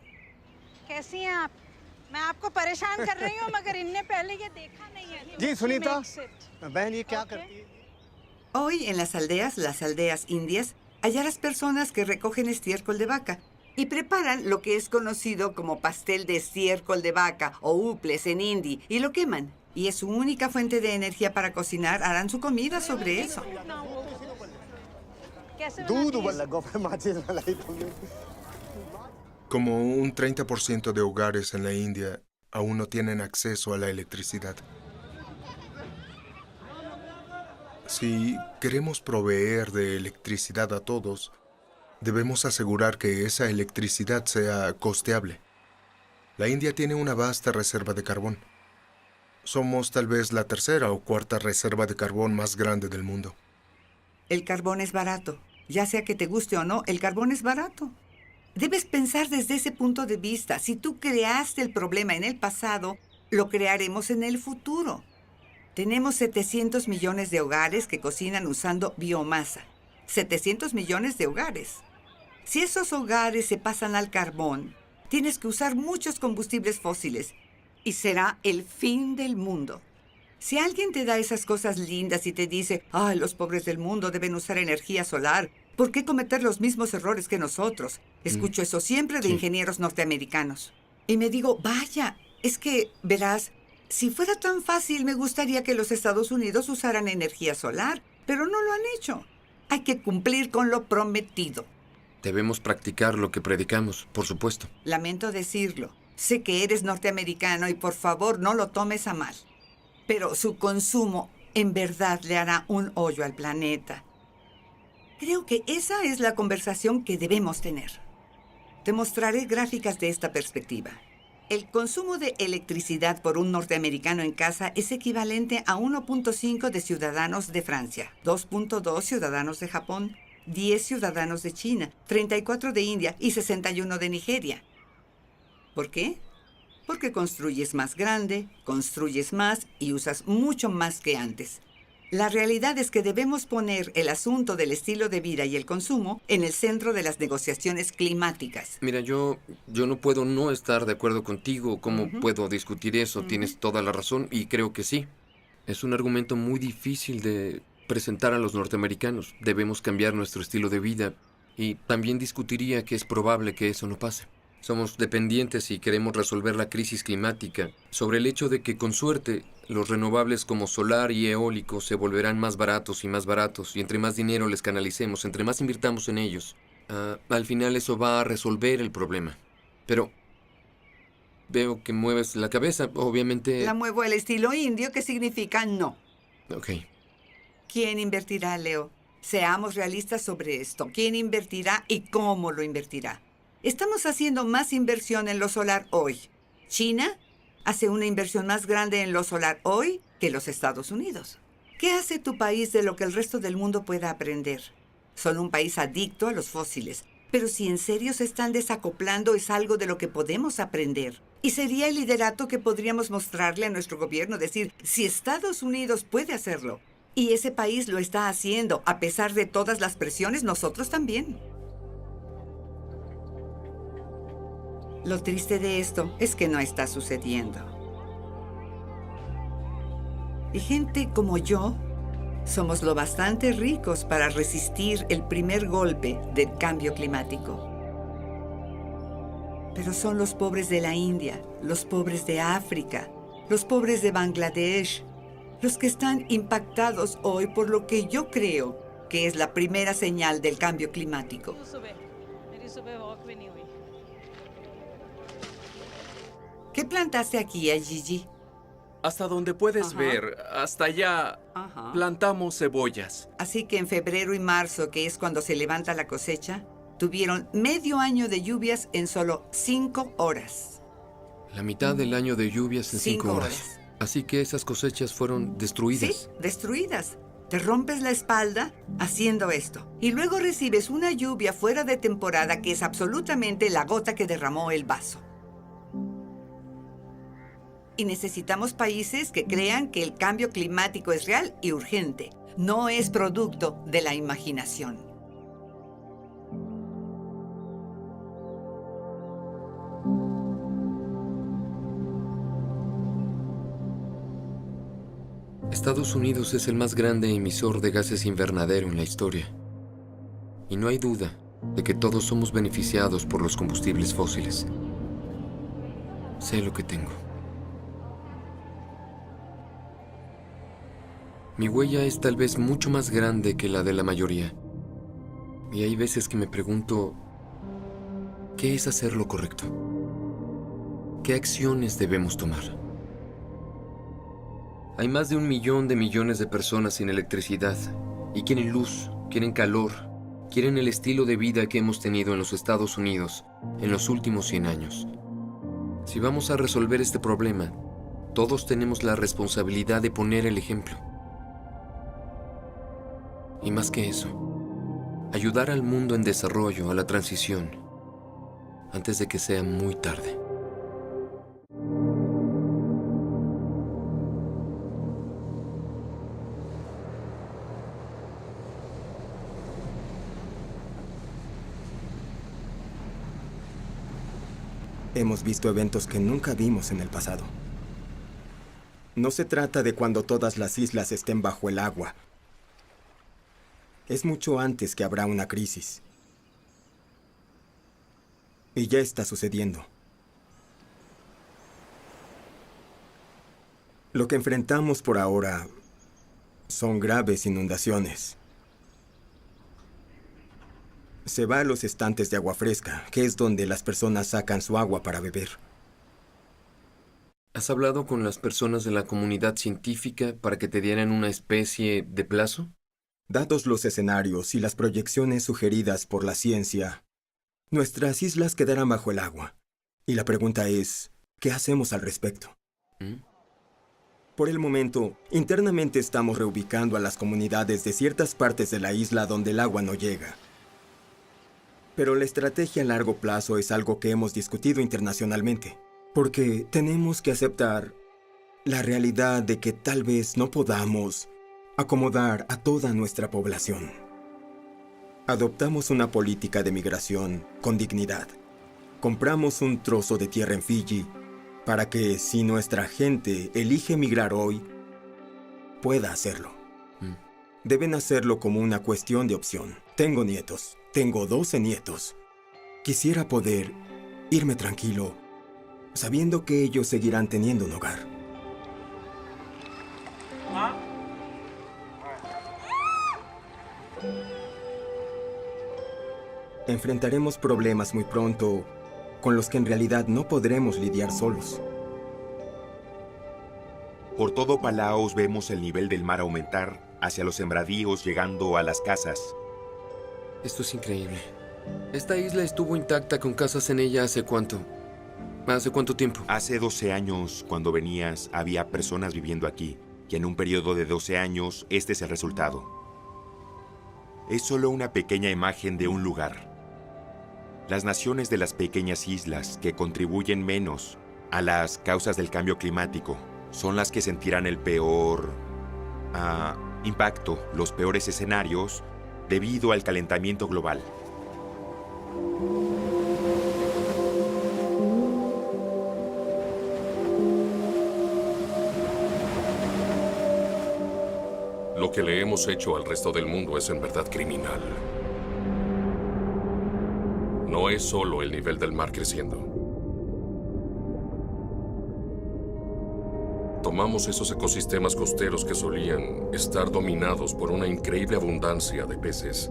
Hoy en las aldeas indias, hallarás personas que recogen estiércol de vaca y preparan lo que es conocido como pastel de estiércol de vaca o uples en hindi y lo queman. Y es su única fuente de energía para cocinar. Harán su comida sobre eso. Como un 30% de hogares en la India aún no tienen acceso a la electricidad. Si queremos proveer de electricidad a todos, debemos asegurar que esa electricidad sea costeable. La India tiene una vasta reserva de carbón. Somos tal vez la tercera o cuarta reserva de carbón más grande del mundo. El carbón es barato. Ya sea que te guste o no, el carbón es barato. Debes pensar desde ese punto de vista. Si tú creaste el problema en el pasado, lo crearemos en el futuro. Tenemos 700 millones de hogares que cocinan usando biomasa. 700 millones de hogares. Si esos hogares se pasan al carbón, tienes que usar muchos combustibles fósiles y será el fin del mundo. Si alguien te da esas cosas lindas y te dice, ¡ay, los pobres del mundo deben usar energía solar! ¿Por qué cometer los mismos errores que nosotros? Escucho eso siempre de ingenieros norteamericanos. Y me digo, vaya, es que, verás, si fuera tan fácil, me gustaría que los Estados Unidos usaran energía solar, pero no lo han hecho. Hay que cumplir con lo prometido. Debemos practicar lo que predicamos, por supuesto. Lamento decirlo. Sé que eres norteamericano y por favor no lo tomes a mal. Pero su consumo en verdad le hará un hoyo al planeta. Creo que esa es la conversación que debemos tener. Te mostraré gráficas de esta perspectiva. El consumo de electricidad por un norteamericano en casa es equivalente a 1.5 de ciudadanos de Francia, 2.2 ciudadanos de Japón, 10 ciudadanos de China, 34 de India y 61 de Nigeria. ¿Por qué? Porque construyes más grande, construyes más y usas mucho más que antes. La realidad es que debemos poner el asunto del estilo de vida y el consumo en el centro de las negociaciones climáticas. Mira, yo no puedo no estar de acuerdo contigo. ¿Cómo puedo discutir eso? Tienes toda la razón y creo que sí. Es un argumento muy difícil de presentar a los norteamericanos. Debemos cambiar nuestro estilo de vida y también discutiría que es probable que eso no pase. Somos dependientes y queremos resolver la crisis climática sobre el hecho de que, con suerte, los renovables como solar y eólico se volverán más baratos, y entre más dinero les canalicemos, entre más invirtamos en ellos, al final eso va a resolver el problema. Pero veo que mueves la cabeza, obviamente... La muevo al estilo indio, que significa no. Ok. ¿Quién invertirá, Leo? Seamos realistas sobre esto. ¿Quién invertirá y cómo lo invertirá? Estamos haciendo más inversión en lo solar hoy. China hace una inversión más grande en lo solar hoy que los Estados Unidos. ¿Qué hace tu país de lo que el resto del mundo pueda aprender? Son un país adicto a los fósiles. Pero si en serio se están desacoplando, es algo de lo que podemos aprender. Y sería el liderato que podríamos mostrarle a nuestro gobierno, decir, si Estados Unidos puede hacerlo, y ese país lo está haciendo, a pesar de todas las presiones, nosotros también. Lo triste de esto es que no está sucediendo. Y gente como yo somos lo bastante ricos para resistir el primer golpe del cambio climático. Pero son los pobres de la India, los pobres de África, los pobres de Bangladesh, los que están impactados hoy por lo que yo creo que es la primera señal del cambio climático. ¿Qué plantaste aquí, Gigi? Hasta donde puedes ver, hasta allá plantamos cebollas. Así que en febrero y marzo, que es cuando se levanta la cosecha, tuvieron medio año de lluvias en solo 5 horas. La mitad del año de lluvias en 5 horas. Así que esas cosechas fueron destruidas. Sí, destruidas. Te rompes la espalda haciendo esto. Y luego recibes una lluvia fuera de temporada que es absolutamente la gota que derramó el vaso. Y necesitamos países que crean que el cambio climático es real y urgente. No es producto de la imaginación. Estados Unidos es el más grande emisor de gases invernadero en la historia. Y no hay duda de que todos somos beneficiados por los combustibles fósiles. Sé lo que tengo. Mi huella es tal vez mucho más grande que la de la mayoría. Y hay veces que me pregunto, ¿qué es hacer lo correcto? ¿Qué acciones debemos tomar? Hay más de 1 millón de millones de personas sin electricidad y quieren luz, quieren calor, quieren el estilo de vida que hemos tenido en los Estados Unidos en los últimos 100 años. Si vamos a resolver este problema, Todos tenemos la responsabilidad de poner el ejemplo. Y más que eso, ayudar al mundo en desarrollo, a la transición, antes de que sea muy tarde. Hemos visto eventos que nunca vimos en el pasado. No se trata de cuando todas las islas estén bajo el agua. Es mucho antes que habrá una crisis. Y ya está sucediendo. Lo que enfrentamos por ahora son graves inundaciones. Se va a los estantes de agua fresca, que es donde las personas sacan su agua para beber. ¿Has hablado con las personas de la comunidad científica para que te dieran una especie de plazo? Dados los escenarios y las proyecciones sugeridas por la ciencia, nuestras islas quedarán bajo el agua. Y la pregunta es, ¿qué hacemos al respecto? Por el momento, internamente estamos reubicando a las comunidades de ciertas partes de la isla donde el agua no llega. Pero la estrategia a largo plazo es algo que hemos discutido internacionalmente, porque tenemos que aceptar la realidad de que tal vez no podamos acomodar a toda nuestra población. Adoptamos una política de migración con dignidad. Compramos un trozo de tierra en Fiji para que, si nuestra gente elige migrar hoy, pueda hacerlo. Deben hacerlo como una cuestión de opción. Tengo nietos. Tengo 12 nietos. Quisiera poder irme tranquilo, sabiendo que ellos seguirán teniendo un hogar. Enfrentaremos problemas muy pronto con los que en realidad no podremos lidiar solos. Por todo Palaos vemos el nivel del mar aumentar hacia los sembradíos, llegando a las casas. Esto es increíble. ¿Esta isla estuvo intacta con casas en ella hace cuánto? ¿Hace cuánto tiempo? Hace 12 años, cuando venías, había personas viviendo aquí. Y en un periodo de 12 años, este es el resultado. Es solo una pequeña imagen de un lugar. Las naciones de las pequeñas islas que contribuyen menos a las causas del cambio climático son las que sentirán el peor impacto, los peores escenarios debido al calentamiento global. Lo que le hemos hecho al resto del mundo es en verdad criminal. No es solo el nivel del mar creciendo. Tomamos esos ecosistemas costeros que solían estar dominados por una increíble abundancia de peces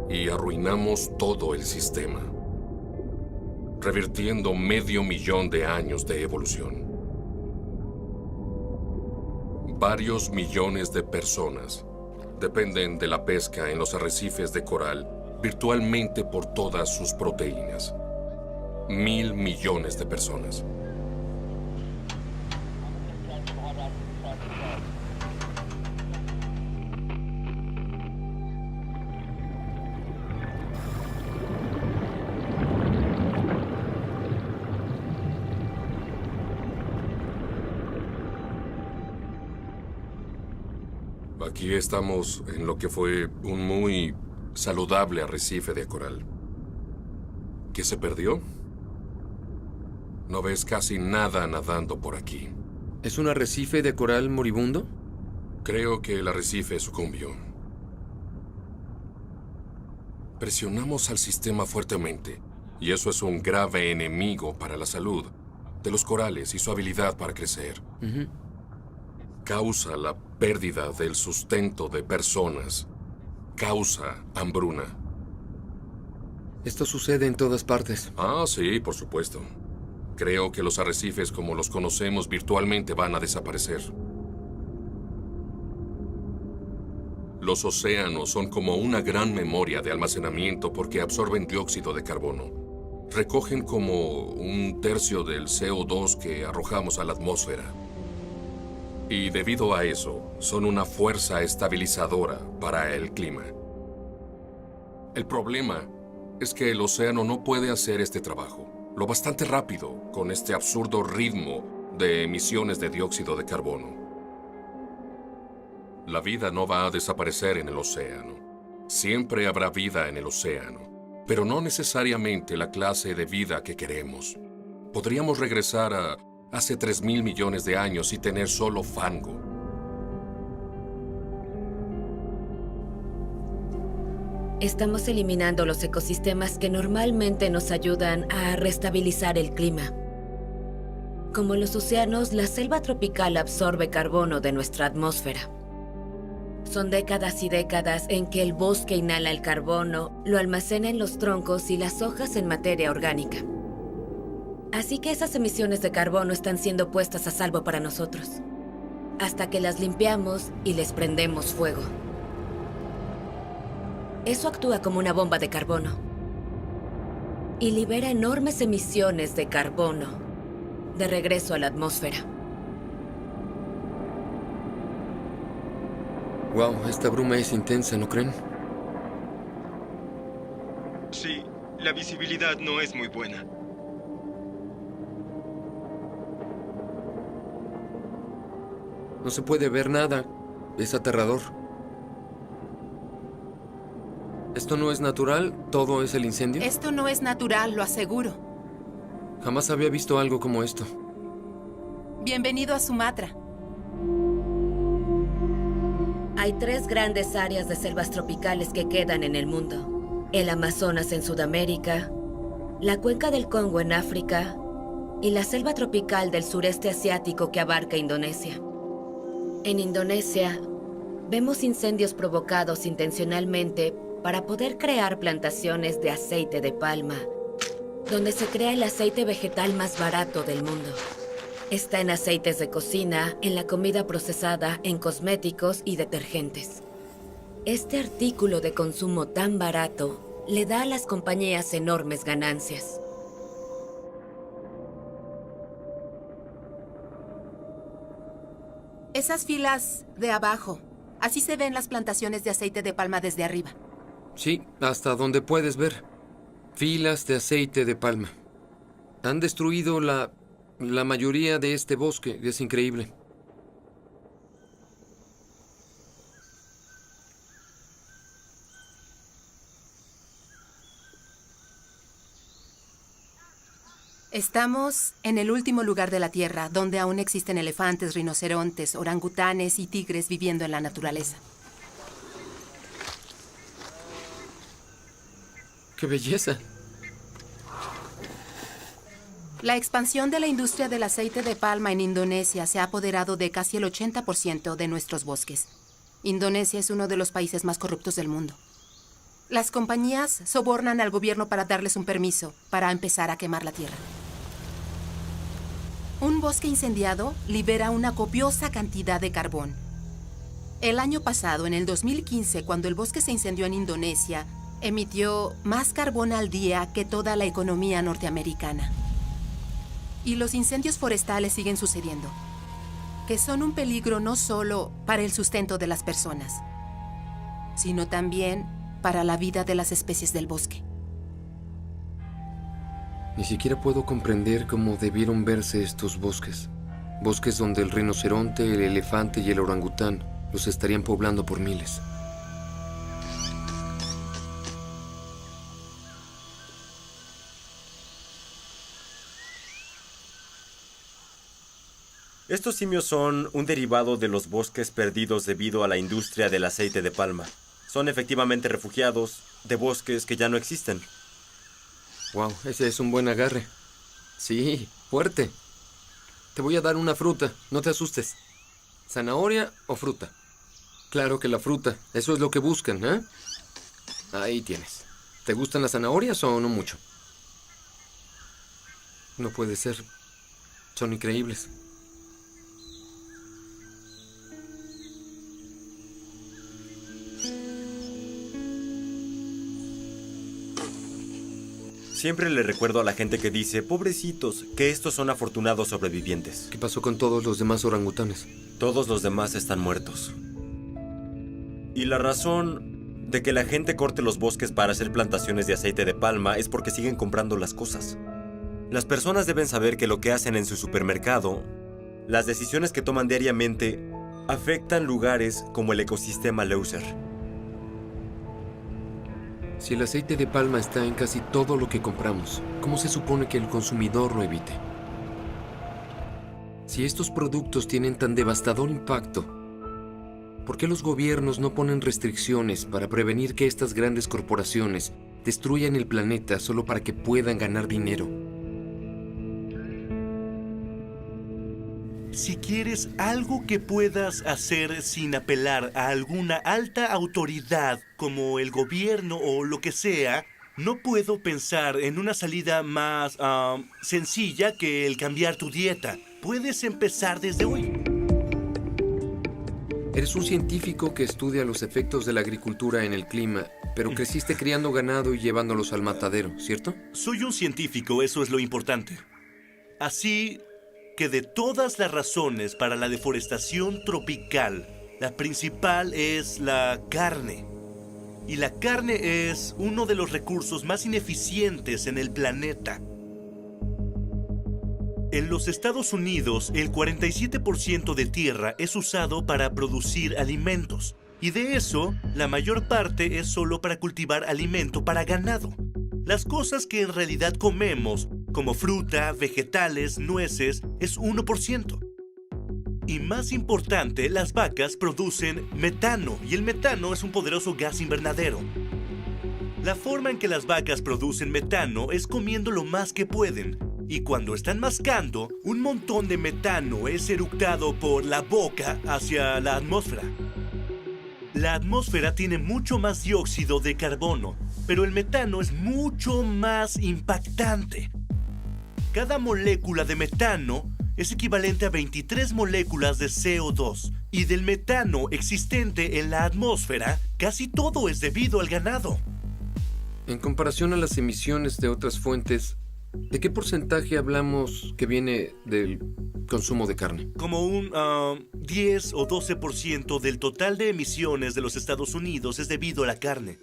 y arruinamos todo el sistema, revirtiendo 500.000 de años de evolución. Varios millones de personas dependen de la pesca en los arrecifes de coral virtualmente por todas sus proteínas. 1.000 millones de personas. Aquí estamos en lo que fue un muy saludable arrecife de coral. ¿Qué se perdió? No ves casi nada nadando por aquí. ¿Es un arrecife de coral moribundo? Creo que el arrecife sucumbió. Presionamos al sistema fuertemente, y eso es un grave enemigo para la salud de los corales y su habilidad para crecer. Causa la pérdida del sustento de personas. Causa hambruna. Esto sucede en todas partes. Ah, sí, por supuesto. Creo que los arrecifes como los conocemos virtualmente van a desaparecer. Los océanos son como una gran memoria de almacenamiento porque absorben dióxido de carbono. recogen como 1/3 del CO2 que arrojamos a la atmósfera. Y debido a eso, son una fuerza estabilizadora para el clima. El problema es que el océano no puede hacer este trabajo lo bastante rápido con este absurdo ritmo de emisiones de dióxido de carbono. La vida no va a desaparecer en el océano. Siempre habrá vida en el océano, pero no necesariamente la clase de vida que queremos. Podríamos regresar a hace 3.000 millones de años y tener solo fango. Estamos eliminando los ecosistemas que normalmente nos ayudan a restabilizar el clima. Como los océanos, la selva tropical absorbe carbono de nuestra atmósfera. Son décadas y décadas en que el bosque inhala el carbono, lo almacena en los troncos y las hojas en materia orgánica. Así que esas emisiones de carbono están siendo puestas a salvo para nosotros, hasta que las limpiamos y les prendemos fuego. Eso actúa como una bomba de carbono y libera enormes emisiones de carbono de regreso a la atmósfera. Wow, esta bruma es intensa, ¿no creen? Sí, la visibilidad no es muy buena. No se puede ver nada. Es aterrador. ¿Esto no es natural? ¿Todo es el incendio? Esto no es natural, lo aseguro. Jamás había visto algo como esto. Bienvenido a Sumatra. Hay 3 grandes áreas de selvas tropicales que quedan en el mundo. El Amazonas en Sudamérica, la cuenca del Congo en África y la selva tropical del sureste asiático que abarca Indonesia. En Indonesia, vemos incendios provocados intencionalmente para poder crear plantaciones de aceite de palma, donde se crea el aceite vegetal más barato del mundo. Está en aceites de cocina, en la comida procesada, en cosméticos y detergentes. Este artículo de consumo tan barato le da a las compañías enormes ganancias. Esas filas de abajo, así se ven las plantaciones de aceite de palma desde arriba. Sí, hasta donde puedes ver. Filas de aceite de palma. Han destruido la mayoría de este bosque. Es increíble. Estamos en el último lugar de la Tierra, donde aún existen elefantes, rinocerontes, orangutanes y tigres viviendo en la naturaleza. ¡Qué belleza! La expansión de la industria del aceite de palma en Indonesia se ha apoderado de casi el 80% de nuestros bosques. Indonesia es uno de los países más corruptos del mundo. Las compañías sobornan al gobierno para darles un permiso para empezar a quemar la tierra. Un bosque incendiado libera una copiosa cantidad de carbón. El año pasado, en el 2015, cuando el bosque se incendió en Indonesia, emitió más carbón al día que toda la economía norteamericana. Y los incendios forestales siguen sucediendo, que son un peligro no solo para el sustento de las personas, sino también para la vida de las especies del bosque. Ni siquiera puedo comprender cómo debieron verse estos bosques. Bosques donde el rinoceronte, el elefante y el orangután los estarían poblando por miles. Estos simios son un derivado de los bosques perdidos debido a la industria del aceite de palma. Son efectivamente refugiados de bosques que ya no existen. Wow, ese es un buen agarre. Sí, fuerte. Te voy a dar una fruta, no te asustes. ¿Zanahoria o fruta? Claro que la fruta, eso es lo que buscan, ¿eh? Ahí tienes. ¿Te gustan las zanahorias o no mucho? No puede ser. Son increíbles. Siempre le recuerdo a la gente que dice, pobrecitos, que estos son afortunados sobrevivientes. ¿Qué pasó con todos los demás orangutanes? Todos los demás están muertos. Y la razón de que la gente corte los bosques para hacer plantaciones de aceite de palma es porque siguen comprando las cosas. Las personas deben saber que lo que hacen en su supermercado, las decisiones que toman diariamente, afectan lugares como el ecosistema Leuser. Si el aceite de palma está en casi todo lo que compramos, ¿cómo se supone que el consumidor lo evite? Si estos productos tienen tan devastador impacto, ¿por qué los gobiernos no ponen restricciones para prevenir que estas grandes corporaciones destruyan el planeta solo para que puedan ganar dinero? Si quieres algo que puedas hacer sin apelar a alguna alta autoridad como el gobierno o lo que sea, no puedo pensar en una salida más sencilla que el cambiar tu dieta. Puedes empezar desde hoy. Eres un científico que estudia los efectos de la agricultura en el clima, pero creciste criando ganado y llevándolos al matadero, ¿cierto? Soy un científico, eso es lo importante. Así que de todas las razones para la deforestación tropical, la principal es la carne. Y la carne es uno de los recursos más ineficientes en el planeta. En los Estados Unidos, el 47% de tierra es usado para producir alimentos. Y de eso, la mayor parte es solo para cultivar alimento para ganado. Las cosas que en realidad comemos, como fruta, vegetales, nueces, es 1%. Y más importante, las vacas producen metano, y el metano es un poderoso gas invernadero. La forma en que las vacas producen metano es comiendo lo más que pueden, y cuando están mascando, un montón de metano es eructado por la boca hacia la atmósfera. La atmósfera tiene mucho más dióxido de carbono, pero el metano es mucho más impactante. Cada molécula de metano es equivalente a 23 moléculas de CO2. Y del metano existente en la atmósfera, casi todo es debido al ganado. En comparación a las emisiones de otras fuentes, ¿de qué porcentaje hablamos que viene del consumo de carne? Como un 10 o 12% del total de emisiones de los Estados Unidos es debido a la carne.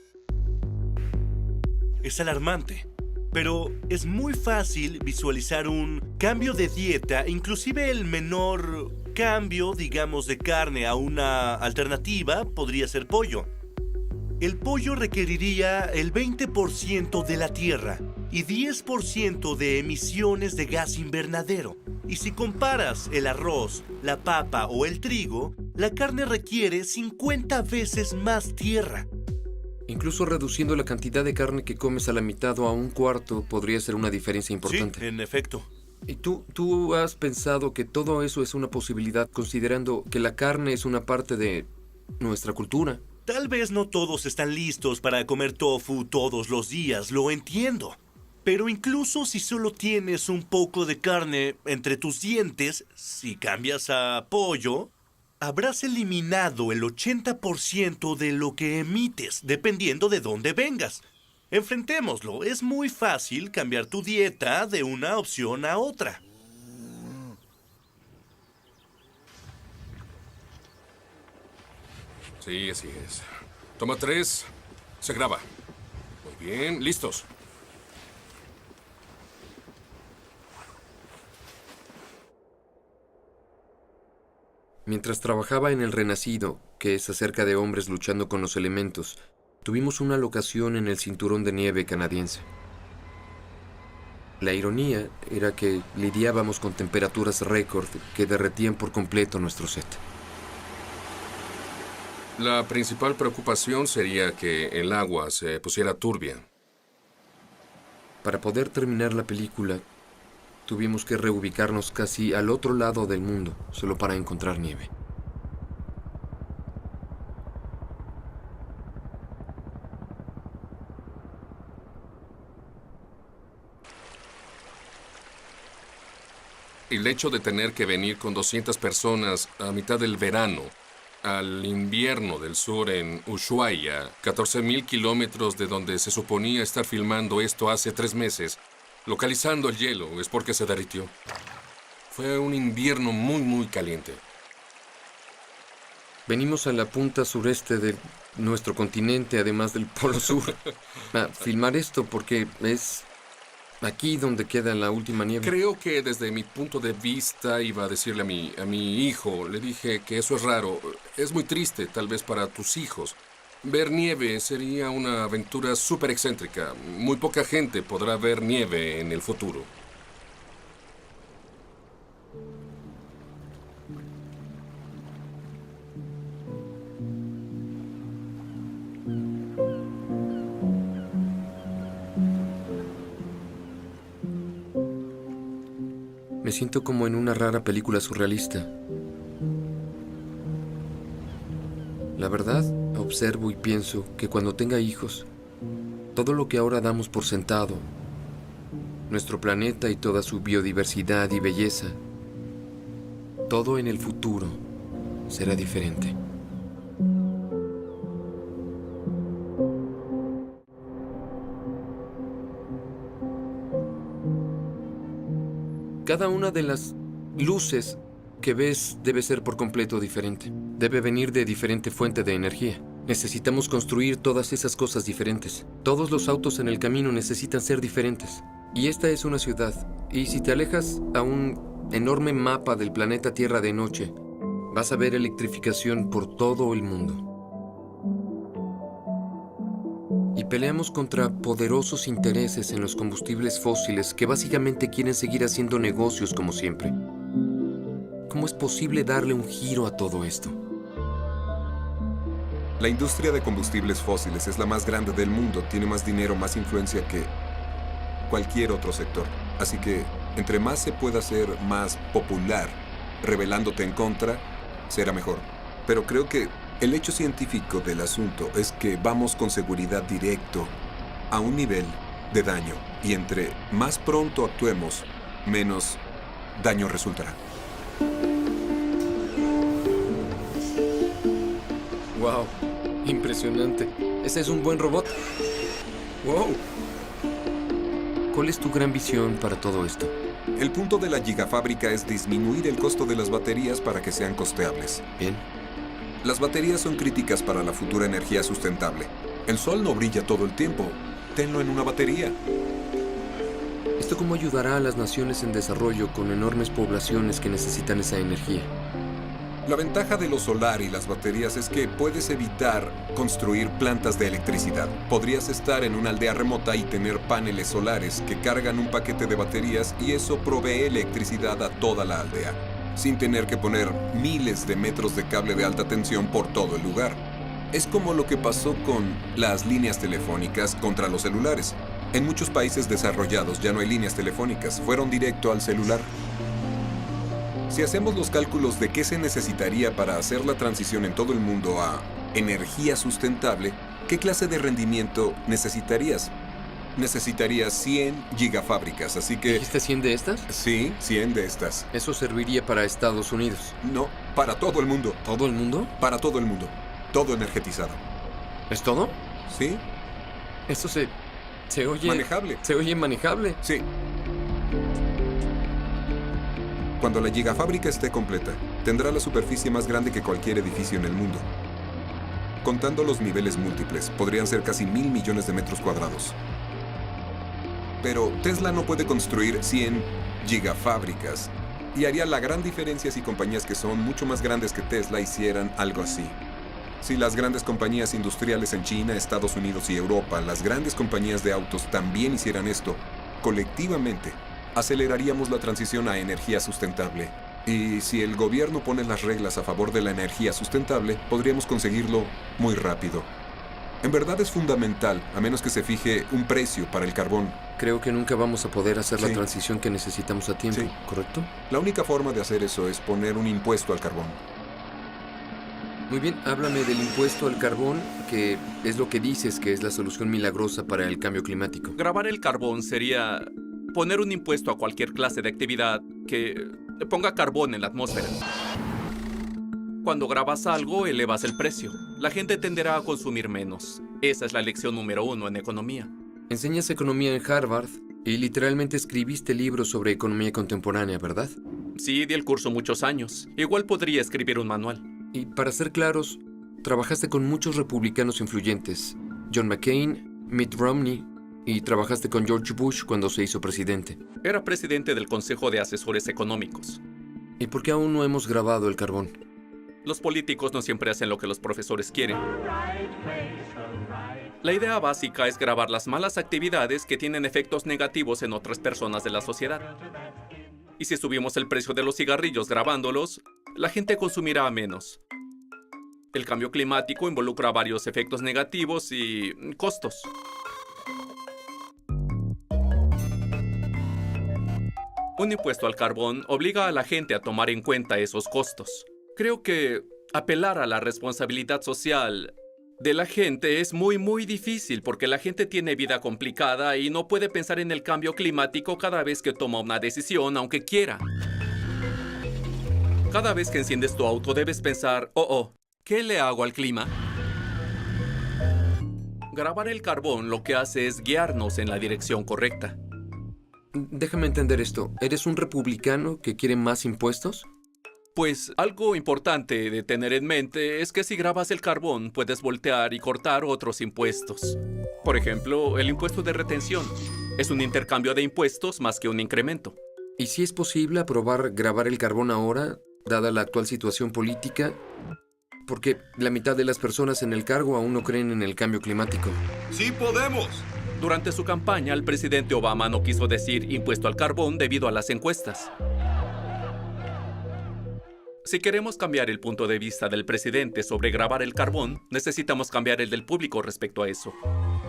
Es alarmante. Pero es muy fácil visualizar un cambio de dieta, inclusive el menor cambio, digamos, de carne a una alternativa podría ser pollo. El pollo requeriría el 20% de la tierra y 10% de emisiones de gas invernadero. Y si comparas el arroz, la papa o el trigo, la carne requiere 50 veces más tierra. Incluso reduciendo la cantidad de carne que comes a la mitad o a un cuarto podría ser una diferencia importante. Sí, en efecto. ¿Y tú has pensado que todo eso es una posibilidad considerando que la carne es una parte de nuestra cultura? Tal vez no todos están listos para comer tofu todos los días, lo entiendo. Pero incluso si solo tienes un poco de carne entre tus dientes, si cambias a pollo, habrás eliminado el 80% de lo que emites, dependiendo de dónde vengas. Enfrentémoslo, es muy fácil cambiar tu dieta de una opción a otra. Sí, así es. Toma 3. Se graba. Muy bien, listos. Mientras trabajaba en El Renacido, que es acerca de hombres luchando con los elementos, tuvimos una locación en el cinturón de nieve canadiense. La ironía era que lidiábamos con temperaturas récord que derretían por completo nuestro set. La principal preocupación sería que el agua se pusiera turbia. Para poder terminar la película, tuvimos que reubicarnos casi al otro lado del mundo, solo para encontrar nieve. El hecho de tener que venir con 200 personas a mitad del verano al invierno del sur en Ushuaia, 14.000 kilómetros de donde se suponía estar filmando esto hace 3 meses, localizando el hielo, es porque se derritió. Fue un invierno muy caliente. Venimos a la punta sureste de nuestro continente, además del Polo Sur, a filmar esto porque es aquí donde queda la última nieve. Creo que desde mi punto de vista iba a decirle a mi hijo, le dije que eso es raro, es muy triste tal vez para tus hijos. Ver nieve sería una aventura súper excéntrica. Muy poca gente podrá ver nieve en el futuro. Me siento como en una rara película surrealista. La verdad, observo y pienso que cuando tenga hijos, todo lo que ahora damos por sentado, nuestro planeta y toda su biodiversidad y belleza, todo en el futuro será diferente. Cada una de las luces que ves debe ser por completo diferente. Debe venir de diferente fuente de energía. Necesitamos construir todas esas cosas diferentes. Todos los autos en el camino necesitan ser diferentes. Y esta es una ciudad. Y si te alejas a un enorme mapa del planeta Tierra de noche, vas a ver electrificación por todo el mundo. Y peleamos contra poderosos intereses en los combustibles fósiles que básicamente quieren seguir haciendo negocios como siempre. ¿Cómo es posible darle un giro a todo esto? La industria de combustibles fósiles es la más grande del mundo, tiene más dinero, más influencia que cualquier otro sector. Así que, entre más se pueda hacer más popular, rebelándote en contra, será mejor. Pero creo que el hecho científico del asunto es que vamos con seguridad directo a un nivel de daño. Y entre más pronto actuemos, menos daño resultará. ¡Wow! Impresionante. Ese es un buen robot. ¡Wow! ¿Cuál es tu gran visión para todo esto? El punto de la gigafábrica es disminuir el costo de las baterías para que sean costeables. Bien. Las baterías son críticas para la futura energía sustentable. El sol no brilla todo el tiempo. Tenlo en una batería. ¿Esto cómo ayudará a las naciones en desarrollo con enormes poblaciones que necesitan esa energía? La ventaja de lo solar y las baterías es que puedes evitar construir plantas de electricidad. Podrías estar en una aldea remota y tener paneles solares que cargan un paquete de baterías y eso provee electricidad a toda la aldea, sin tener que poner miles de metros de cable de alta tensión por todo el lugar. Es como lo que pasó con las líneas telefónicas contra los celulares. En muchos países desarrollados ya no hay líneas telefónicas, fueron directo al celular. Si hacemos los cálculos de qué se necesitaría para hacer la transición en todo el mundo a energía sustentable, ¿qué clase de rendimiento necesitarías? Necesitarías 100 gigafábricas, así que... ¿Dijiste 100 de estas? Sí, 100 de estas. ¿Eso serviría para Estados Unidos? No, para todo el mundo. ¿Todo el mundo? Para todo el mundo. Todo energetizado. ¿Es todo? Sí. Eso se oye... manejable. Se oye manejable. Sí. Cuando la gigafábrica esté completa, tendrá la superficie más grande que cualquier edificio en el mundo. Contando los niveles múltiples, podrían ser casi 1.000 millones de metros cuadrados. Pero Tesla no puede construir 100 gigafábricas. Y haría la gran diferencia si compañías que son mucho más grandes que Tesla hicieran algo así. Si las grandes compañías industriales en China, Estados Unidos y Europa, las grandes compañías de autos también hicieran esto, colectivamente, aceleraríamos la transición a energía sustentable. Y si el gobierno pone las reglas a favor de la energía sustentable, podríamos conseguirlo muy rápido. En verdad es fundamental, a menos que se fije un precio para el carbón. Creo que nunca vamos a poder hacer la transición que necesitamos a tiempo, ¿correcto? La única forma de hacer eso es poner un impuesto al carbón. Muy bien, háblame del impuesto al carbón, que es lo que dices que es la solución milagrosa para el cambio climático. Grabar el carbón sería poner un impuesto a cualquier clase de actividad que ponga carbón en la atmósfera. Cuando grabas algo, elevas el precio. La gente tenderá a consumir menos. Esa es la lección número 1 en economía. Enseñas economía en Harvard y literalmente escribiste libros sobre economía contemporánea, ¿verdad? Sí, di el curso muchos años. Igual podría escribir un manual. Y para ser claros, trabajaste con muchos republicanos influyentes. John McCain, Mitt Romney, y trabajaste con George Bush cuando se hizo presidente. Era presidente del Consejo de Asesores Económicos. ¿Y por qué aún no hemos grabado el carbón? Los políticos no siempre hacen lo que los profesores quieren. La idea básica es grabar las malas actividades que tienen efectos negativos en otras personas de la sociedad. Y si subimos el precio de los cigarrillos grabándolos, la gente consumirá menos. El cambio climático involucra varios efectos negativos y costos. Un impuesto al carbón obliga a la gente a tomar en cuenta esos costos. Creo que apelar a la responsabilidad social de la gente es muy difícil porque la gente tiene vida complicada y no puede pensar en el cambio climático cada vez que toma una decisión, aunque quiera. Cada vez que enciendes tu auto debes pensar, ¿qué le hago al clima? Grabar el carbón lo que hace es guiarnos en la dirección correcta. Déjame entender esto. ¿Eres un republicano que quiere más impuestos? Pues algo importante de tener en mente es que si grabas el carbón puedes voltear y cortar otros impuestos. Por ejemplo, el impuesto de retención. Es un intercambio de impuestos más que un incremento. ¿Y si es posible aprobar grabar el carbón ahora, dada la actual situación política? Porque la mitad de las personas en el cargo aún no creen en el cambio climático. ¡Sí podemos! Durante su campaña, el presidente Obama no quiso decir impuesto al carbón debido a las encuestas. Si queremos cambiar el punto de vista del presidente sobre grabar el carbón, necesitamos cambiar el del público respecto a eso.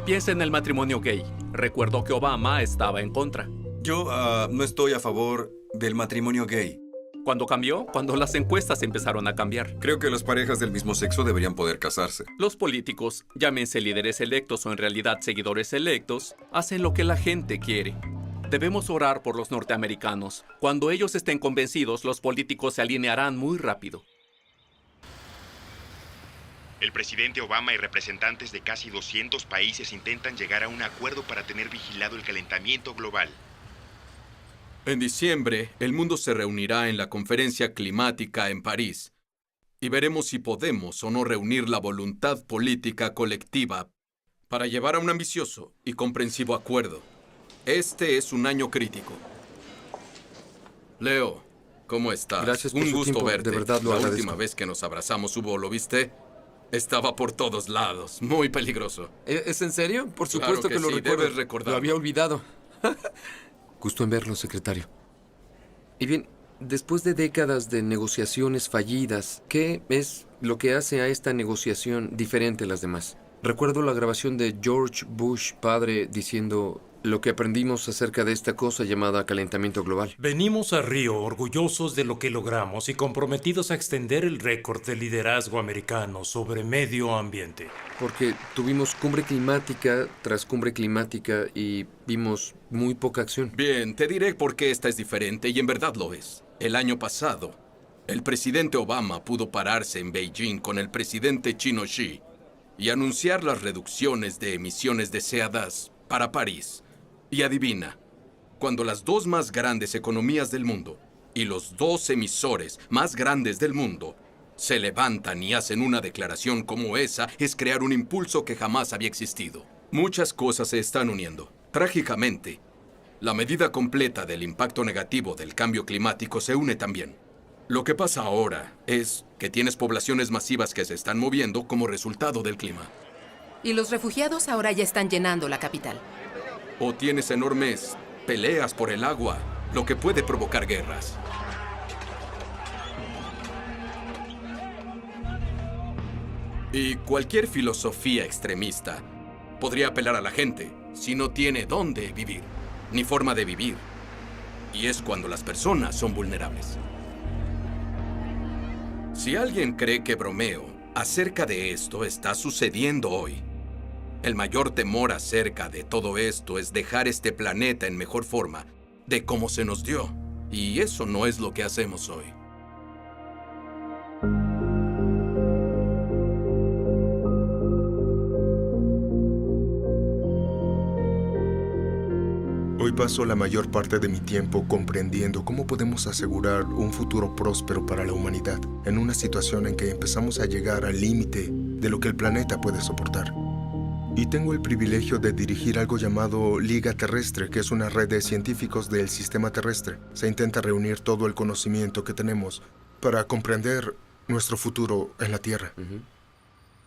Piensa en el matrimonio gay. Recuerdo que Obama estaba en contra. Yo no estoy a favor del matrimonio gay. ¿Cuándo cambió? Cuando las encuestas empezaron a cambiar. Creo que las parejas del mismo sexo deberían poder casarse. Los políticos, llámense líderes electos o en realidad seguidores electos, hacen lo que la gente quiere. Debemos orar por los norteamericanos. Cuando ellos estén convencidos, los políticos se alinearán muy rápido. El presidente Obama y representantes de casi 200 países intentan llegar a un acuerdo para tener vigilado el calentamiento global. En diciembre, el mundo se reunirá en la conferencia climática en París y veremos si podemos o no reunir la voluntad política colectiva para llevar a un ambicioso y comprensivo acuerdo. Este es un año crítico. Leo, ¿cómo estás? Gracias por un su gusto tiempo. verte. De verdad lo La agradezco. última vez que nos abrazamos hubo, ¿lo viste? Estaba por todos lados, muy peligroso. ¿Es en serio? Por Claro supuesto que que lo sí, recuerdo. debes recordarlo. Lo había olvidado. Gusto en verlo, secretario. Y bien, después de décadas de negociaciones fallidas, ¿qué es lo que hace a esta negociación diferente a las demás? Recuerdo la grabación de George Bush padre diciendo lo que aprendimos acerca de esta cosa llamada calentamiento global. Venimos a Río orgullosos de lo que logramos y comprometidos a extender el récord de liderazgo americano sobre medio ambiente. Porque tuvimos cumbre climática tras cumbre climática y vimos muy poca acción. Bien, te diré por qué esta es diferente y en verdad lo es. El año pasado, el presidente Obama pudo pararse en Beijing con el presidente chino Xi y anunciar las reducciones de emisiones deseadas para París. Y adivina, cuando las dos más grandes economías del mundo y los dos emisores más grandes del mundo se levantan y hacen una declaración como esa, es crear un impulso que jamás había existido. Muchas cosas se están uniendo. Trágicamente, la medida completa del impacto negativo del cambio climático se une también. Lo que pasa ahora es que tienes poblaciones masivas que se están moviendo como resultado del clima. Y los refugiados ahora ya están llenando la capital. O tienes enormes peleas por el agua, lo que puede provocar guerras. Y cualquier filosofía extremista podría apelar a la gente si no tiene dónde vivir, ni forma de vivir. Y es cuando las personas son vulnerables. Si alguien cree que bromeo acerca de esto está sucediendo hoy, el mayor temor acerca de todo esto es dejar este planeta en mejor forma de cómo se nos dio. Y eso no es lo que hacemos hoy. Hoy paso la mayor parte de mi tiempo comprendiendo cómo podemos asegurar un futuro próspero para la humanidad en una situación en que empezamos a llegar al límite de lo que el planeta puede soportar. Y tengo el privilegio de dirigir algo llamado Liga Terrestre, que es una red de científicos del sistema terrestre. Se intenta reunir todo el conocimiento que tenemos para comprender nuestro futuro en la Tierra.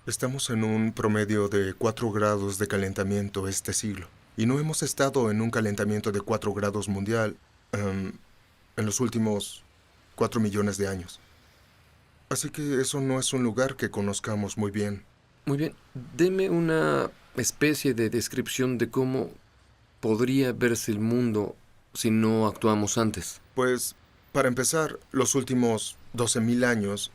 Estamos en un promedio de 4 grados de calentamiento este siglo. Y no hemos estado en un calentamiento de 4 grados mundial en los últimos 4 millones de años. Así que eso no es un lugar que conozcamos muy bien. Muy bien. Deme una especie de descripción de cómo podría verse el mundo si no actuamos antes. Pues, para empezar, los últimos 12.000 años,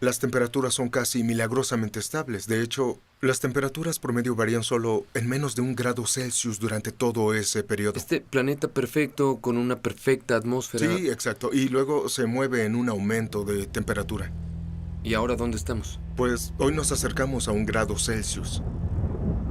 las temperaturas son casi milagrosamente estables. De hecho, las temperaturas promedio varían solo en menos de 1 grado Celsius durante todo ese periodo. Este planeta perfecto con una perfecta atmósfera. Sí, exacto. Y luego se mueve en un aumento de temperatura. ¿Y ahora dónde estamos? Pues hoy nos acercamos a 1 grado Celsius.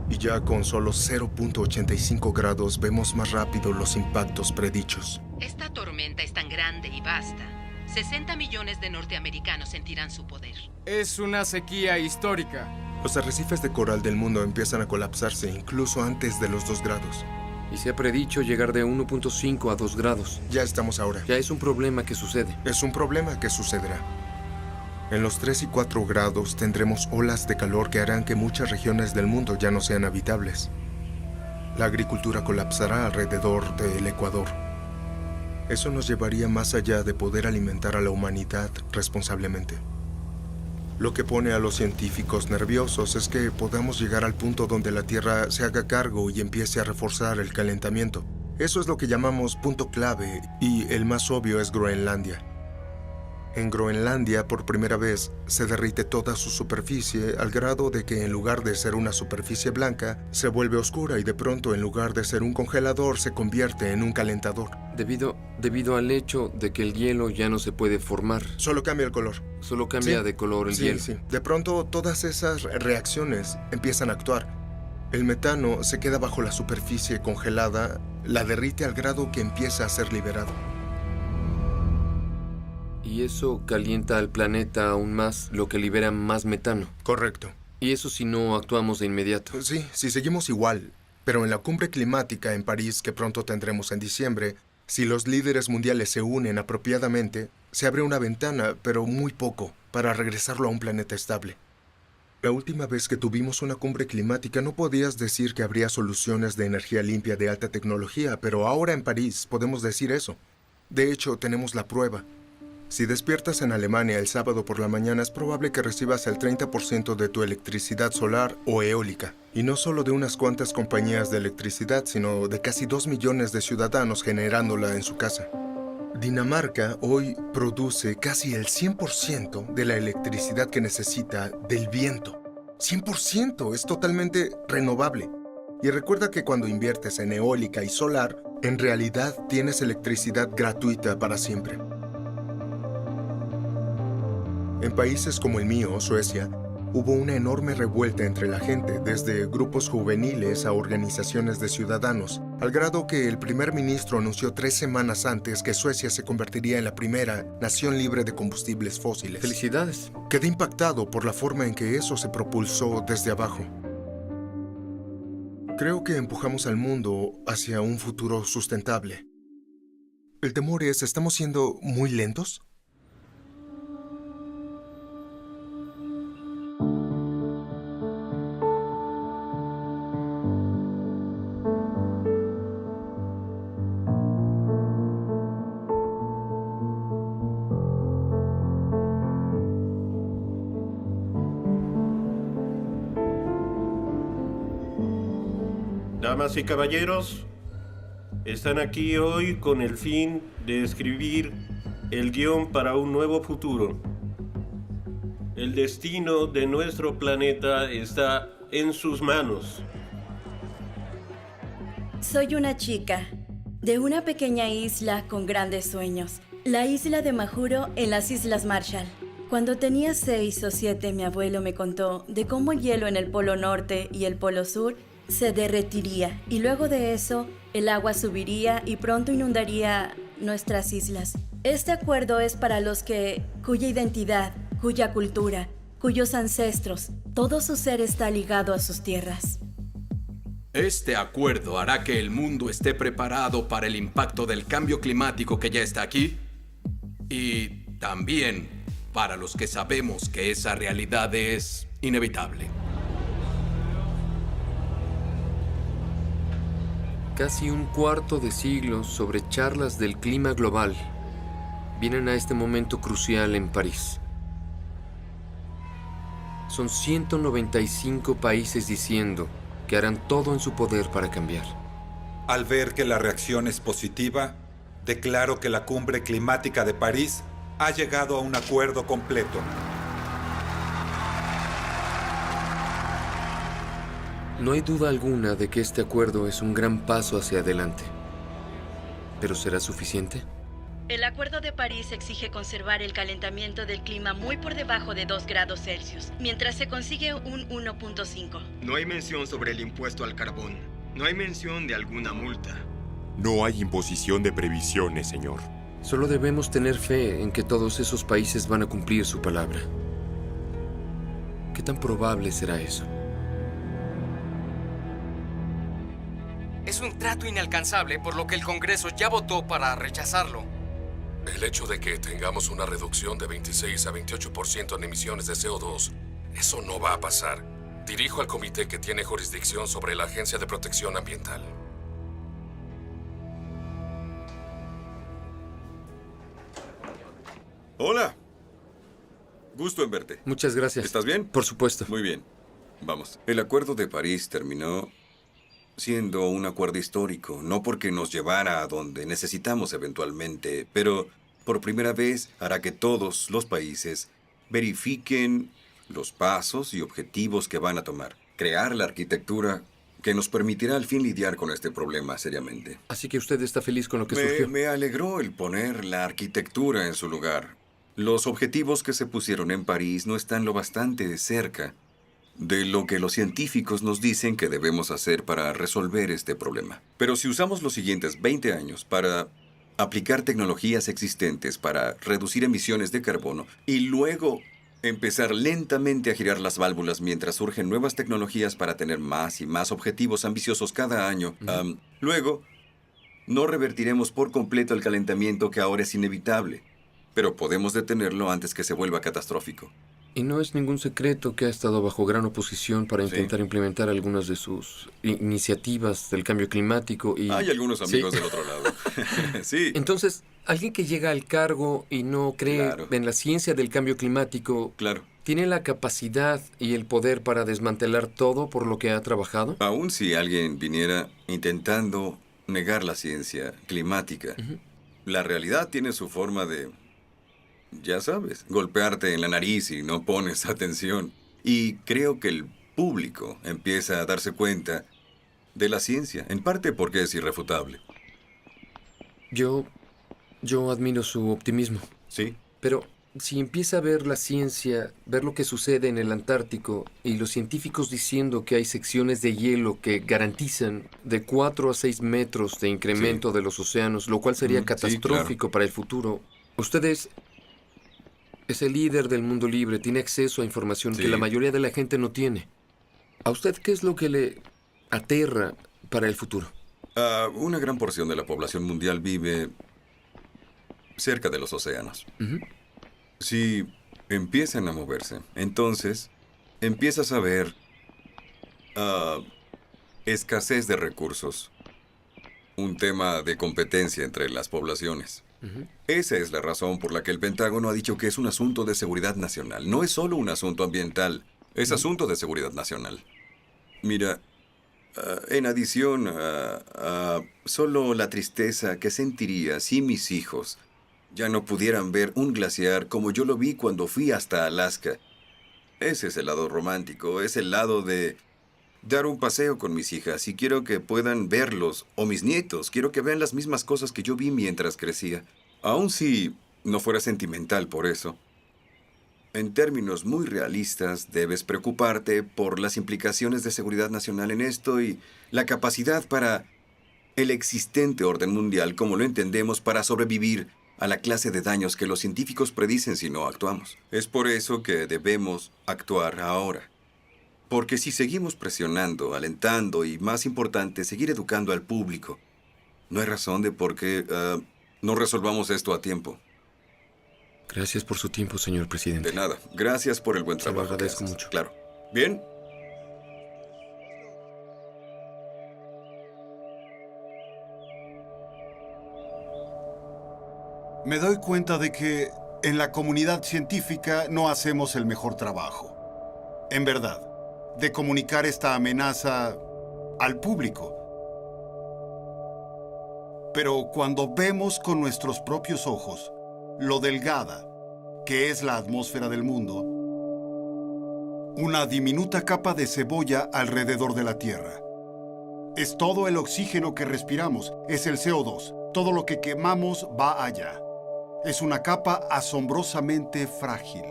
Y ya con solo 0.85 grados vemos más rápido los impactos predichos. Esta tormenta es tan grande y vasta. 60 millones de norteamericanos sentirán su poder. Es una sequía histórica. Los arrecifes de coral del mundo empiezan a colapsarse incluso antes de los 2 grados. Y se ha predicho llegar de 1.5 a 2 grados. Ya estamos ahora. Ya es un problema que sucede. Es un problema que sucederá. En los 3 y 4 grados tendremos olas de calor que harán que muchas regiones del mundo ya no sean habitables. La agricultura colapsará alrededor del Ecuador. Eso nos llevaría más allá de poder alimentar a la humanidad responsablemente. Lo que pone a los científicos nerviosos es que podamos llegar al punto donde la Tierra se haga cargo y empiece a reforzar el calentamiento. Eso es lo que llamamos punto clave, y el más obvio es Groenlandia. En Groenlandia, por primera vez, se derrite toda su superficie al grado de que en lugar de ser una superficie blanca, se vuelve oscura y de pronto, en lugar de ser un congelador, se convierte en un calentador. Debido al hecho de que el hielo ya no se puede formar. Solo cambia el color. Solo cambia de color el hielo. Sí. De pronto, todas esas reacciones empiezan a actuar. El metano se queda bajo la superficie congelada, la derrite al grado que empieza a ser liberado. Y eso calienta al planeta aún más, lo que libera más metano. Correcto. Y eso si no actuamos de inmediato. Sí, si seguimos igual. Pero en la cumbre climática en París, que pronto tendremos en diciembre, si los líderes mundiales se unen apropiadamente, se abre una ventana, pero muy poco, para regresarlo a un planeta estable. La última vez que tuvimos una cumbre climática no podías decir que habría soluciones de energía limpia de alta tecnología, pero ahora en París podemos decir eso. De hecho, tenemos la prueba. Si despiertas en Alemania el sábado por la mañana, es probable que recibas el 30% de tu electricidad solar o eólica. Y no solo de unas cuantas compañías de electricidad, sino de casi 2 millones de ciudadanos generándola en su casa. Dinamarca hoy produce casi el 100% de la electricidad que necesita del viento. 100%, es totalmente renovable. Y recuerda que cuando inviertes en eólica y solar, en realidad tienes electricidad gratuita para siempre. En países como el mío, Suecia, hubo una enorme revuelta entre la gente, desde grupos juveniles a organizaciones de ciudadanos, al grado que el primer ministro anunció 3 semanas antes que Suecia se convertiría en la primera nación libre de combustibles fósiles. ¡Felicidades! Quedé impactado por la forma en que eso se propulsó desde abajo. Creo que empujamos al mundo hacia un futuro sustentable. El temor es, ¿estamos siendo muy lentos? Damas y caballeros, están aquí hoy con el fin de escribir el guión para un nuevo futuro. El destino de nuestro planeta está en sus manos. Soy una chica de una pequeña isla con grandes sueños, la isla de Majuro en las Islas Marshall. Cuando tenía 6 o 7, mi abuelo me contó de cómo el hielo en el Polo Norte y el Polo Sur se derretiría y luego de eso el agua subiría y pronto inundaría nuestras islas. Este acuerdo es para los cuya identidad, cuya cultura, cuyos ancestros, todo su ser está ligado a sus tierras. Este acuerdo hará que el mundo esté preparado para el impacto del cambio climático que ya está aquí y también para los que sabemos que esa realidad es inevitable. Casi un cuarto de siglo sobre charlas del clima global vienen a este momento crucial en París. Son 195 países diciendo que harán todo en su poder para cambiar. Al ver que la reacción es positiva, declaro que la Cumbre Climática de París ha llegado a un acuerdo completo. No hay duda alguna de que este acuerdo es un gran paso hacia adelante. ¿Pero será suficiente? El Acuerdo de París exige conservar el calentamiento del clima muy por debajo de 2 grados Celsius, mientras se consigue un 1.5. No hay mención sobre el impuesto al carbón. No hay mención de alguna multa. No hay imposición de previsiones, señor. Solo debemos tener fe en que todos esos países van a cumplir su palabra. ¿Qué tan probable será eso? Es un trato inalcanzable, por lo que el Congreso ya votó para rechazarlo. El hecho de que tengamos una reducción de 26 a 28% en emisiones de CO2, eso no va a pasar. Dirijo al comité que tiene jurisdicción sobre la Agencia de Protección Ambiental. Hola. Gusto en verte. Muchas gracias. ¿Estás bien? Por supuesto. Muy bien. Vamos. El Acuerdo de París terminó siendo un acuerdo histórico, no porque nos llevara a donde necesitamos eventualmente, pero por primera vez hará que todos los países verifiquen los pasos y objetivos que van a tomar. Crear la arquitectura que nos permitirá al fin lidiar con este problema seriamente. Así que usted está feliz con lo que surgió. Me alegró el poner la arquitectura en su lugar. Los objetivos que se pusieron en París no están lo bastante cerca de lo que los científicos nos dicen que debemos hacer para resolver este problema. Pero si usamos los siguientes 20 años para aplicar tecnologías existentes para reducir emisiones de carbono y luego empezar lentamente a girar las válvulas mientras surgen nuevas tecnologías para tener más y más objetivos ambiciosos cada año, luego no revertiremos por completo el calentamiento que ahora es inevitable, pero podemos detenerlo antes que se vuelva catastrófico. Y no es ningún secreto que ha estado bajo gran oposición para intentar implementar algunas de sus iniciativas del cambio climático y... Hay algunos amigos del otro lado. Sí. Entonces, alguien que llega al cargo y no cree en la ciencia del cambio climático... ¿Tiene la capacidad y el poder para desmantelar todo por lo que ha trabajado? Aún si alguien viniera intentando negar la ciencia climática, la realidad tiene su forma de... Ya sabes, golpearte en la nariz y no pones atención. Y creo que el público empieza a darse cuenta de la ciencia, en parte porque es irrefutable. Yo admiro su optimismo. Sí. Pero si empieza a ver la ciencia, ver lo que sucede en el Antártico y los científicos diciendo que hay secciones de hielo que garantizan de 4 a 6 metros de incremento de los océanos, lo cual sería catastrófico para el futuro. Ustedes... Es el líder del mundo libre, tiene acceso a información que la mayoría de la gente no tiene. ¿A usted qué es lo que le aterra para el futuro? Una gran porción de la población mundial vive cerca de los océanos. Si empiezan a moverse, entonces empiezas a ver escasez de recursos. Un tema de competencia entre las poblaciones. Esa es la razón por la que el Pentágono ha dicho que es un asunto de seguridad nacional. No es solo un asunto ambiental, es asunto de seguridad nacional. Mira, en adición a solo la tristeza que sentiría si mis hijos ya no pudieran ver un glaciar como yo lo vi cuando fui hasta Alaska. Ese es el lado romántico, es el lado de dar un paseo con mis hijas y quiero que puedan verlos, o mis nietos, quiero que vean las mismas cosas que yo vi mientras crecía. Aun si no fuera sentimental por eso, en términos muy realistas, debes preocuparte por las implicaciones de seguridad nacional en esto y la capacidad para el existente orden mundial como lo entendemos para sobrevivir a la clase de daños que los científicos predicen si no actuamos. Es por eso que debemos actuar ahora. Porque si seguimos presionando, alentando y, más importante, seguir educando al público, no hay razón de por qué no resolvamos esto a tiempo. Gracias por su tiempo, señor presidente. De nada. Gracias por el buen trabajo. Se lo agradezco mucho. Claro. Bien. Me doy cuenta de que en la comunidad científica no hacemos el mejor trabajo. En verdad, de comunicar esta amenaza al público. Pero cuando vemos con nuestros propios ojos lo delgada que es la atmósfera del mundo, una diminuta capa de cebolla alrededor de la Tierra. Es todo el oxígeno que respiramos, es el CO2. Todo lo que quemamos va allá. Es una capa asombrosamente frágil.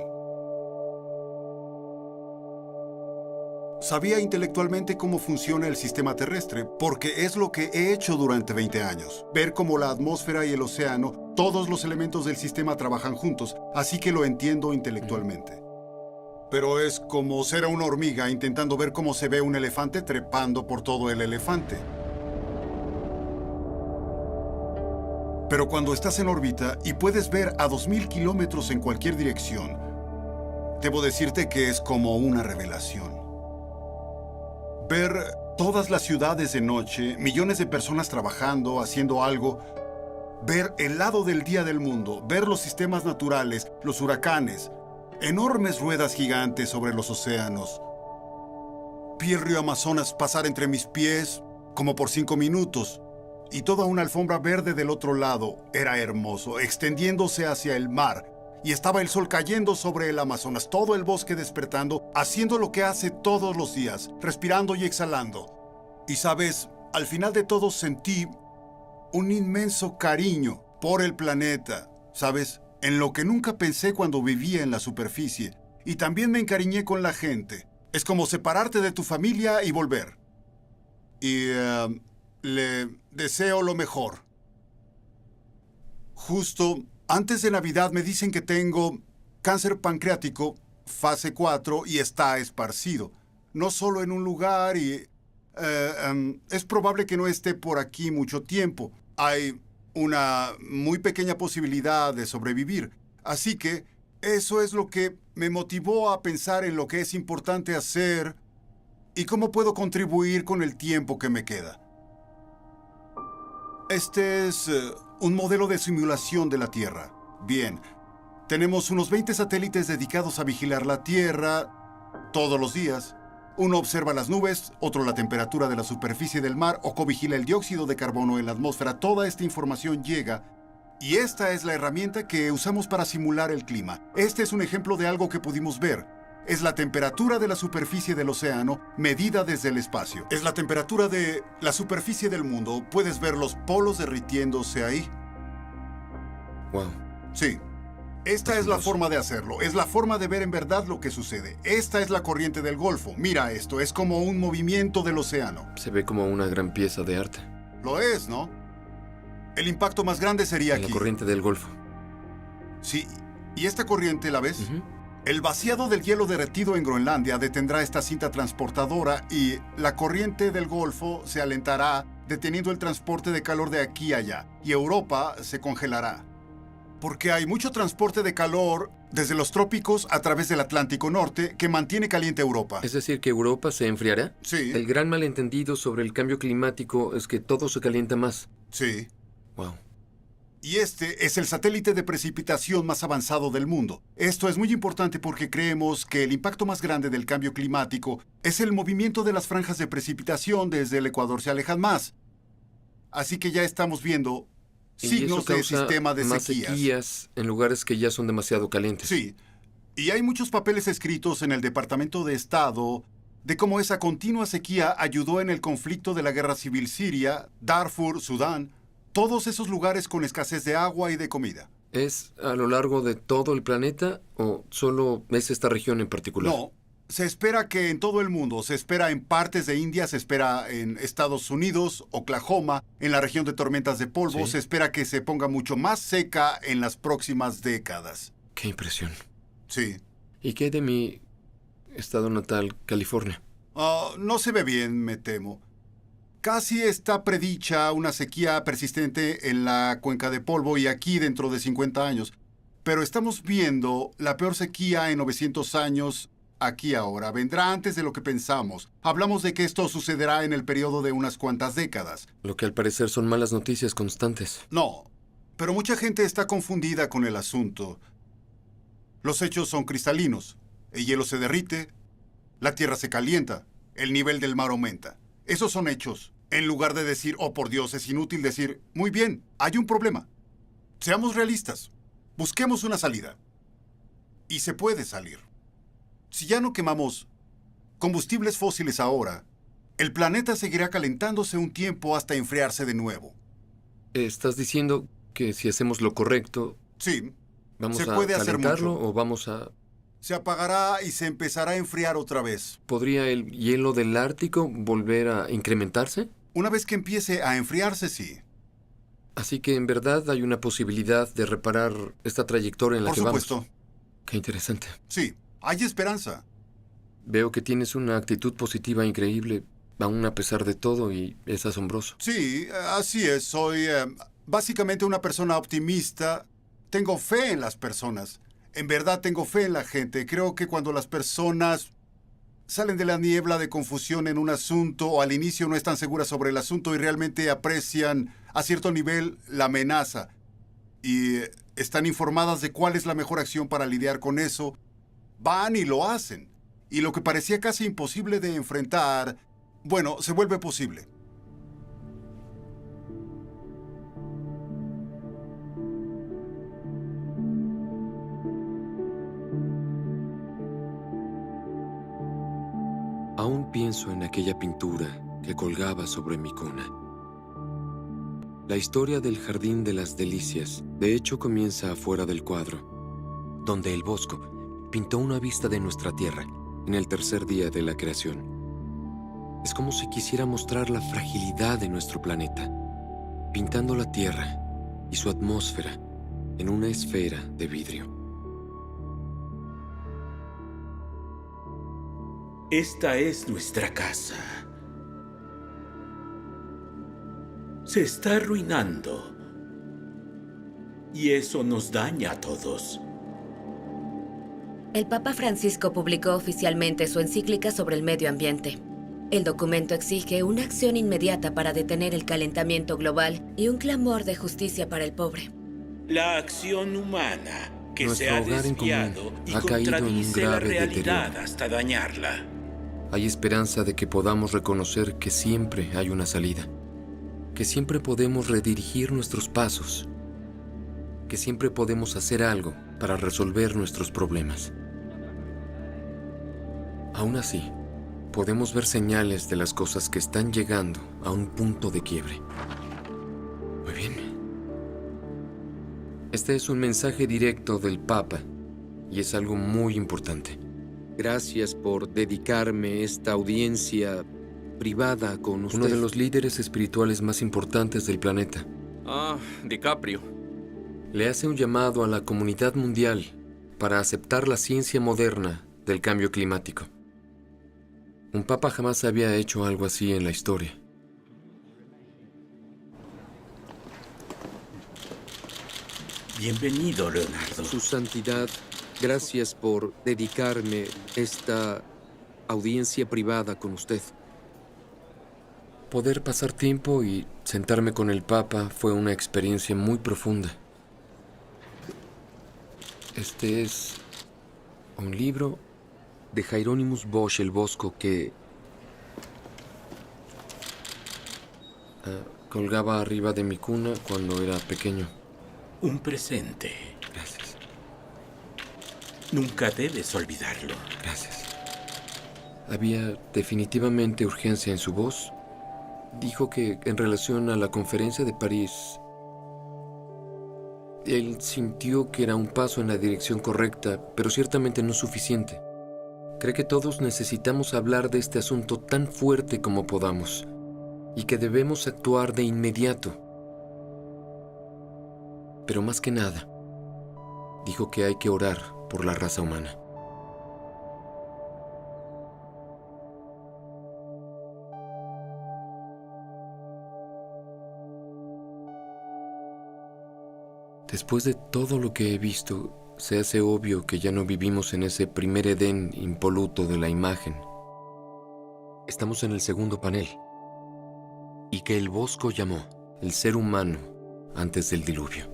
Sabía intelectualmente cómo funciona el sistema terrestre, porque es lo que he hecho durante 20 años. Ver cómo la atmósfera y el océano, todos los elementos del sistema trabajan juntos, así que lo entiendo intelectualmente. Pero es como ser una hormiga intentando ver cómo se ve un elefante trepando por todo el elefante. Pero cuando estás en órbita y puedes ver a 2000 kilómetros en cualquier dirección, debo decirte que es como una revelación. Ver todas las ciudades de noche, millones de personas trabajando, haciendo algo, ver el lado del día del mundo, ver los sistemas naturales, los huracanes, enormes ruedas gigantes sobre los océanos. Vi el río Amazonas pasar entre mis pies como por 5 minutos y toda una alfombra verde del otro lado era hermoso, extendiéndose hacia el mar. Y estaba el sol cayendo sobre el Amazonas, todo el bosque despertando, haciendo lo que hace todos los días, respirando y exhalando. Y sabes, al final de todo sentí un inmenso cariño por el planeta, ¿sabes? En lo que nunca pensé cuando vivía en la superficie. Y también me encariñé con la gente. Es como separarte de tu familia y volver. Y le deseo lo mejor. Justo antes de Navidad me dicen que tengo cáncer pancreático, fase 4, y está esparcido. No solo en un lugar y... es probable que no esté por aquí mucho tiempo. Hay una muy pequeña posibilidad de sobrevivir. Así que eso es lo que me motivó a pensar en lo que es importante hacer y cómo puedo contribuir con el tiempo que me queda. Este es un modelo de simulación de la Tierra. Bien, tenemos unos 20 satélites dedicados a vigilar la Tierra todos los días. Uno observa las nubes, otro la temperatura de la superficie del mar o covigila el dióxido de carbono en la atmósfera. Toda esta información llega y esta es la herramienta que usamos para simular el clima. Este es un ejemplo de algo que pudimos ver. Es la temperatura de la superficie del océano medida desde el espacio. Es la temperatura de la superficie del mundo. Puedes ver los polos derritiéndose ahí. Wow. Sí. Esta es la forma de hacerlo. Es la forma de ver en verdad lo que sucede. Esta es la corriente del Golfo. Mira esto. Es como un movimiento del océano. Se ve como una gran pieza de arte. Lo es, ¿no? El impacto más grande sería aquí. La corriente del Golfo. Sí. ¿Y esta corriente la ves? El vaciado del hielo derretido en Groenlandia detendrá esta cinta transportadora y la corriente del Golfo se alentará, deteniendo el transporte de calor de aquí a allá. Y Europa se congelará. Porque hay mucho transporte de calor desde los trópicos a través del Atlántico Norte que mantiene caliente Europa. ¿Es decir, que Europa se enfriará? Sí. El gran malentendido sobre el cambio climático es que todo se calienta más. Sí. Wow. Y este es el satélite de precipitación más avanzado del mundo. Esto es muy importante porque creemos que el impacto más grande del cambio climático es el movimiento de las franjas de precipitación desde el Ecuador se alejan más. Así que ya estamos viendo signos de sistema de más sequías. Sequías en lugares que ya son demasiado calientes. Sí. Y hay muchos papeles escritos en el Departamento de Estado de cómo esa continua sequía ayudó en el conflicto de la guerra civil siria, Darfur, Sudán, todos esos lugares con escasez de agua y de comida. ¿Es a lo largo de todo el planeta o solo es esta región en particular? No, se espera que en todo el mundo, se espera en partes de India, se espera en Estados Unidos, Oklahoma, en la región de tormentas de polvo, ¿Sí? se espera que se ponga mucho más seca en las próximas décadas. Qué impresión. Sí. ¿Y qué de mi estado natal, California? No se ve bien, me temo. Casi está predicha una sequía persistente en la cuenca de polvo y aquí dentro de 50 años. Pero estamos viendo la peor sequía en 900 años aquí ahora. Vendrá antes de lo que pensamos. Hablamos de que esto sucederá en el periodo de unas cuantas décadas. Lo que al parecer son malas noticias constantes. No, pero mucha gente está confundida con el asunto. Los hechos son cristalinos. El hielo se derrite, la tierra se calienta, el nivel del mar aumenta. Esos son hechos. En lugar de decir, oh por Dios, es inútil decir, muy bien, hay un problema. Seamos realistas. Busquemos una salida. Y se puede salir. Si ya no quemamos combustibles fósiles ahora, el planeta seguirá calentándose un tiempo hasta enfriarse de nuevo. ¿Estás diciendo que si hacemos lo correcto... Sí. ¿Vamos se a puede hacer calentarlo mucho. o vamos a...? Se apagará y se empezará a enfriar otra vez. ¿Podría el hielo del Ártico volver a incrementarse? Una vez que empiece a enfriarse, sí. Así que en verdad hay una posibilidad de reparar esta trayectoria en la que vamos. Por supuesto. Qué interesante. Sí, hay esperanza. Veo que tienes una actitud positiva increíble, aún a pesar de todo, y es asombroso. Sí, así es. Soy básicamente una persona optimista. Tengo fe en las personas. En verdad tengo fe en la gente. Creo que cuando las personas salen de la niebla de confusión en un asunto o al inicio no están seguras sobre el asunto y realmente aprecian a cierto nivel la amenaza y están informadas de cuál es la mejor acción para lidiar con eso, van y lo hacen. Y lo que parecía casi imposible de enfrentar, bueno, se vuelve posible. Aún pienso en aquella pintura que colgaba sobre mi cuna. La historia del Jardín de las Delicias, de hecho, comienza afuera del cuadro, donde el Bosco pintó una vista de nuestra tierra en el tercer día de la creación. Es como si quisiera mostrar la fragilidad de nuestro planeta, pintando la tierra y su atmósfera en una esfera de vidrio. Esta es nuestra casa. Se está arruinando. Y eso nos daña a todos. El Papa Francisco publicó oficialmente su encíclica sobre el medio ambiente. El documento exige una acción inmediata para detener el calentamiento global y un clamor de justicia para el pobre. La acción humana que Nuestro se ha hogar en desviado común y ha caído en un contradice la grave realidad deterioro. hasta dañarla. Hay esperanza de que podamos reconocer que siempre hay una salida, que siempre podemos redirigir nuestros pasos, que siempre podemos hacer algo para resolver nuestros problemas. Aún así, podemos ver señales de las cosas que están llegando a un punto de quiebre. Muy bien. Este es un mensaje directo del Papa y es algo muy importante. Gracias por dedicarme esta audiencia privada con usted. Uno de los líderes espirituales más importantes del planeta. DiCaprio. Le hace un llamado a la comunidad mundial para aceptar la ciencia moderna del cambio climático. Un papa jamás había hecho algo así en la historia. Bienvenido, Leonardo. Su Santidad, gracias por dedicarme esta audiencia privada con usted. Poder pasar tiempo y sentarme con el Papa fue una experiencia muy profunda. Este es un libro de Hieronymus Bosch el Bosco que colgaba arriba de mi cuna cuando era pequeño. Un presente. Gracias. Nunca debes olvidarlo. Gracias. Había definitivamente urgencia en su voz. Dijo que en relación a la conferencia de París, Él sintió que era un paso en la dirección correcta, pero ciertamente no suficiente. Cree que todos necesitamos hablar de este asunto tan fuerte como podamos y que debemos actuar de inmediato. Pero más que nada, dijo que hay que orar por la raza humana. Después de todo lo que he visto, se hace obvio que ya no vivimos en ese primer Edén impoluto de la imagen. Estamos en el segundo panel. Y que el Bosco llamó el ser humano antes del diluvio.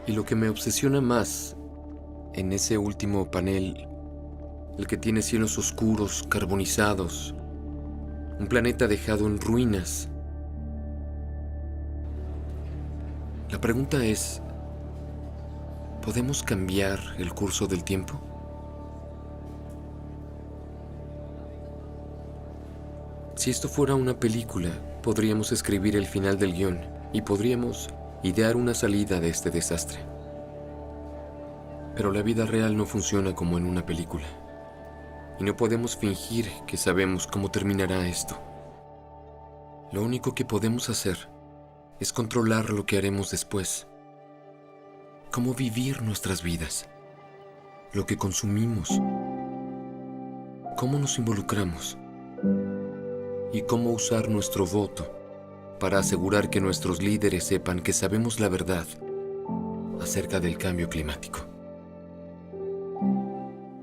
Y lo que me obsesiona más en ese último panel, el que tiene cielos oscuros, carbonizados, un planeta dejado en ruinas. La pregunta es, ¿podemos cambiar el curso del tiempo? Si esto fuera una película, podríamos escribir el final del guión y podríamos idear una salida de este desastre. Pero la vida real no funciona como en una película. Y no podemos fingir que sabemos cómo terminará esto. Lo único que podemos hacer es controlar lo que haremos después. Cómo vivir nuestras vidas. Lo que consumimos. Cómo nos involucramos. Y cómo usar nuestro voto para asegurar que nuestros líderes sepan que sabemos la verdad acerca del cambio climático.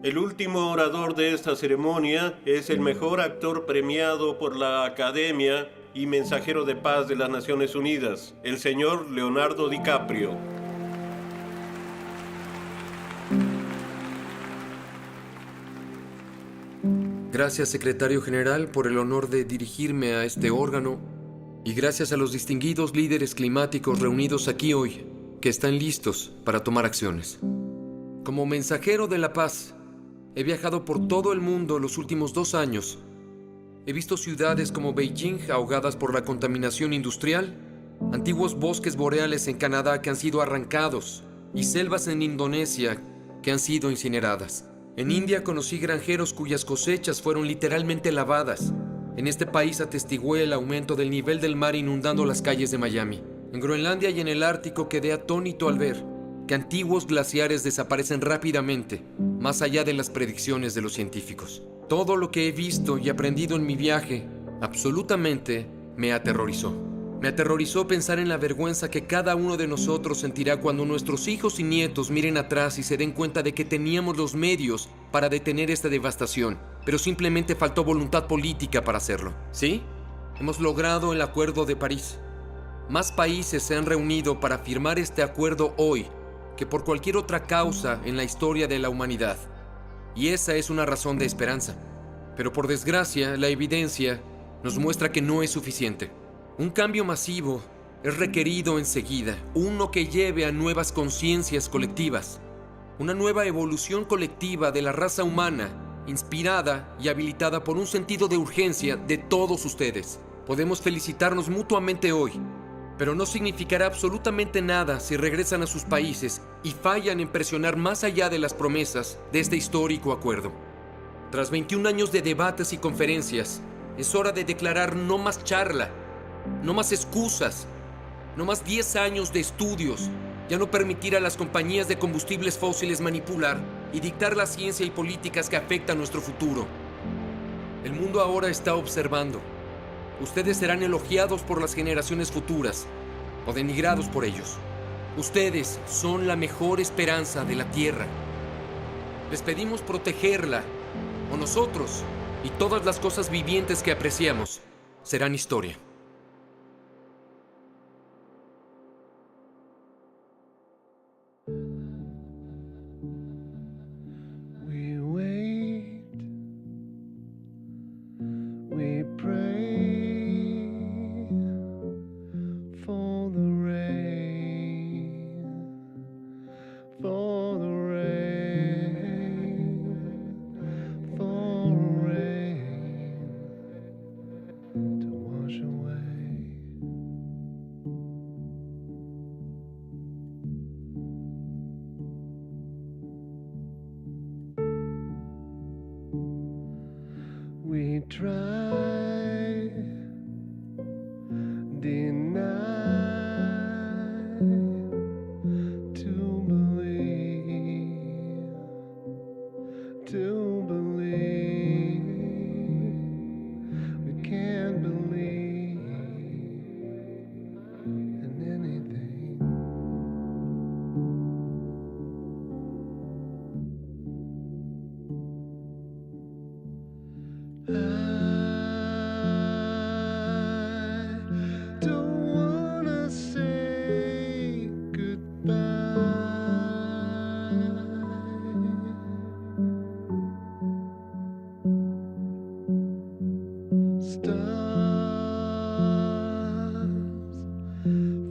El último orador de esta ceremonia es el mejor actor premiado por la Academia y mensajero de paz de las Naciones Unidas, el señor Leonardo DiCaprio. Gracias, secretario general, por el honor de dirigirme a este órgano, y gracias a los distinguidos líderes climáticos reunidos aquí hoy, que están listos para tomar acciones. Como mensajero de la paz, he viajado por todo el mundo los últimos 2 años. He visto ciudades como Beijing ahogadas por la contaminación industrial, antiguos bosques boreales en Canadá que han sido arrancados y selvas en Indonesia que han sido incineradas. En India conocí granjeros cuyas cosechas fueron literalmente lavadas. En este país atestigué el aumento del nivel del mar inundando las calles de Miami. En Groenlandia y en el Ártico quedé atónito al ver que antiguos glaciares desaparecen rápidamente, más allá de las predicciones de los científicos. Todo lo que he visto y aprendido en mi viaje, absolutamente, me aterrorizó. Me aterrorizó pensar en la vergüenza que cada uno de nosotros sentirá cuando nuestros hijos y nietos miren atrás y se den cuenta de que teníamos los medios para detener esta devastación, pero simplemente faltó voluntad política para hacerlo. ¿Sí? Hemos logrado el Acuerdo de París. Más países se han reunido para firmar este acuerdo hoy que por cualquier otra causa en la historia de la humanidad. Y esa es una razón de esperanza. Pero por desgracia, la evidencia nos muestra que no es suficiente. Un cambio masivo es requerido enseguida, uno que lleve a nuevas conciencias colectivas, una nueva evolución colectiva de la raza humana, inspirada y habilitada por un sentido de urgencia de todos ustedes. Podemos felicitarnos mutuamente hoy, pero no significará absolutamente nada si regresan a sus países y fallan en presionar más allá de las promesas de este histórico acuerdo. Tras 21 años de debates y conferencias, es hora de declarar no más charla, no más excusas, no más 10 años de estudios, ya no permitir a las compañías de combustibles fósiles manipular y dictar la ciencia y políticas que afectan nuestro futuro. El mundo ahora está observando. Ustedes serán elogiados por las generaciones futuras o denigrados por ellos. Ustedes son la mejor esperanza de la Tierra. Les pedimos protegerla, o nosotros y todas las cosas vivientes que apreciamos serán historia. For the rain, for try, deny to believe, we can't believe in anything. I don't wanna say goodbye. Stars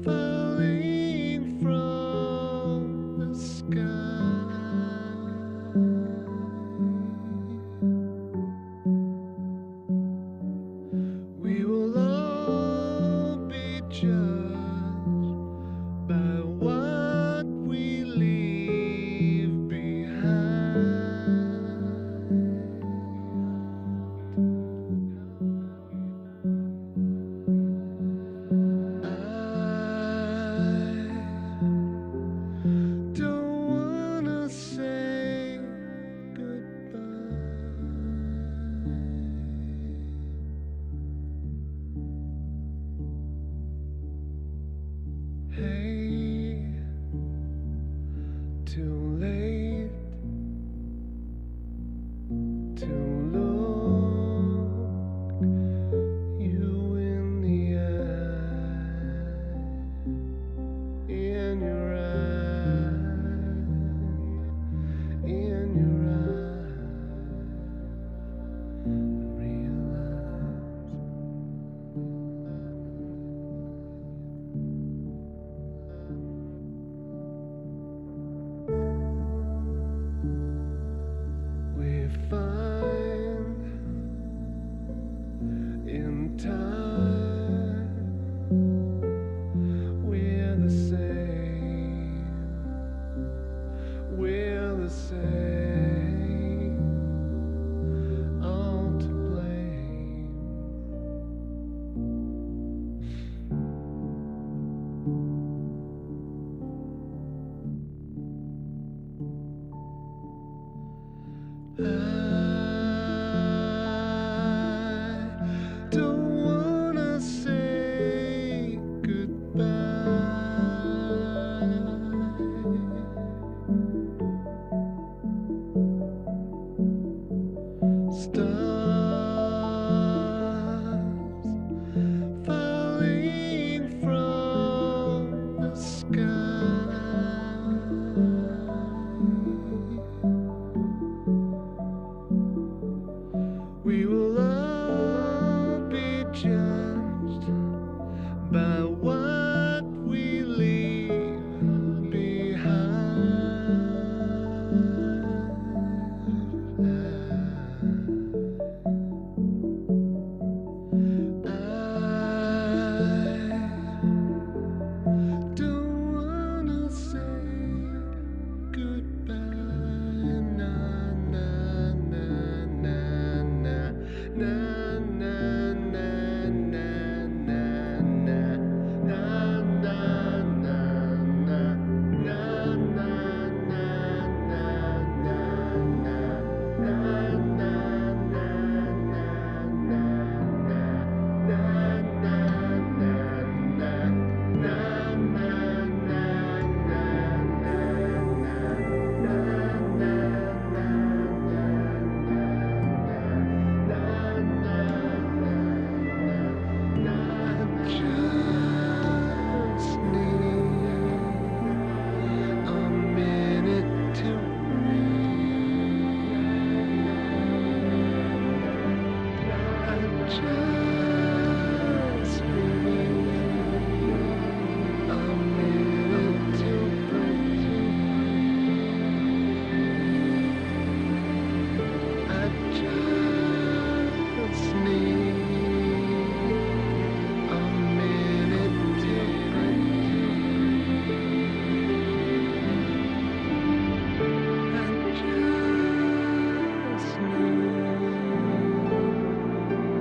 falling from the sky. We will all be judged by what we leave behind. I don't wanna say goodbye. Hey, too late to look you in the eye, in your eye, in your eye, and realize. We find in time we're the same, we're the same, all to blame. I don't wanna say goodbye. Stars falling from the sky.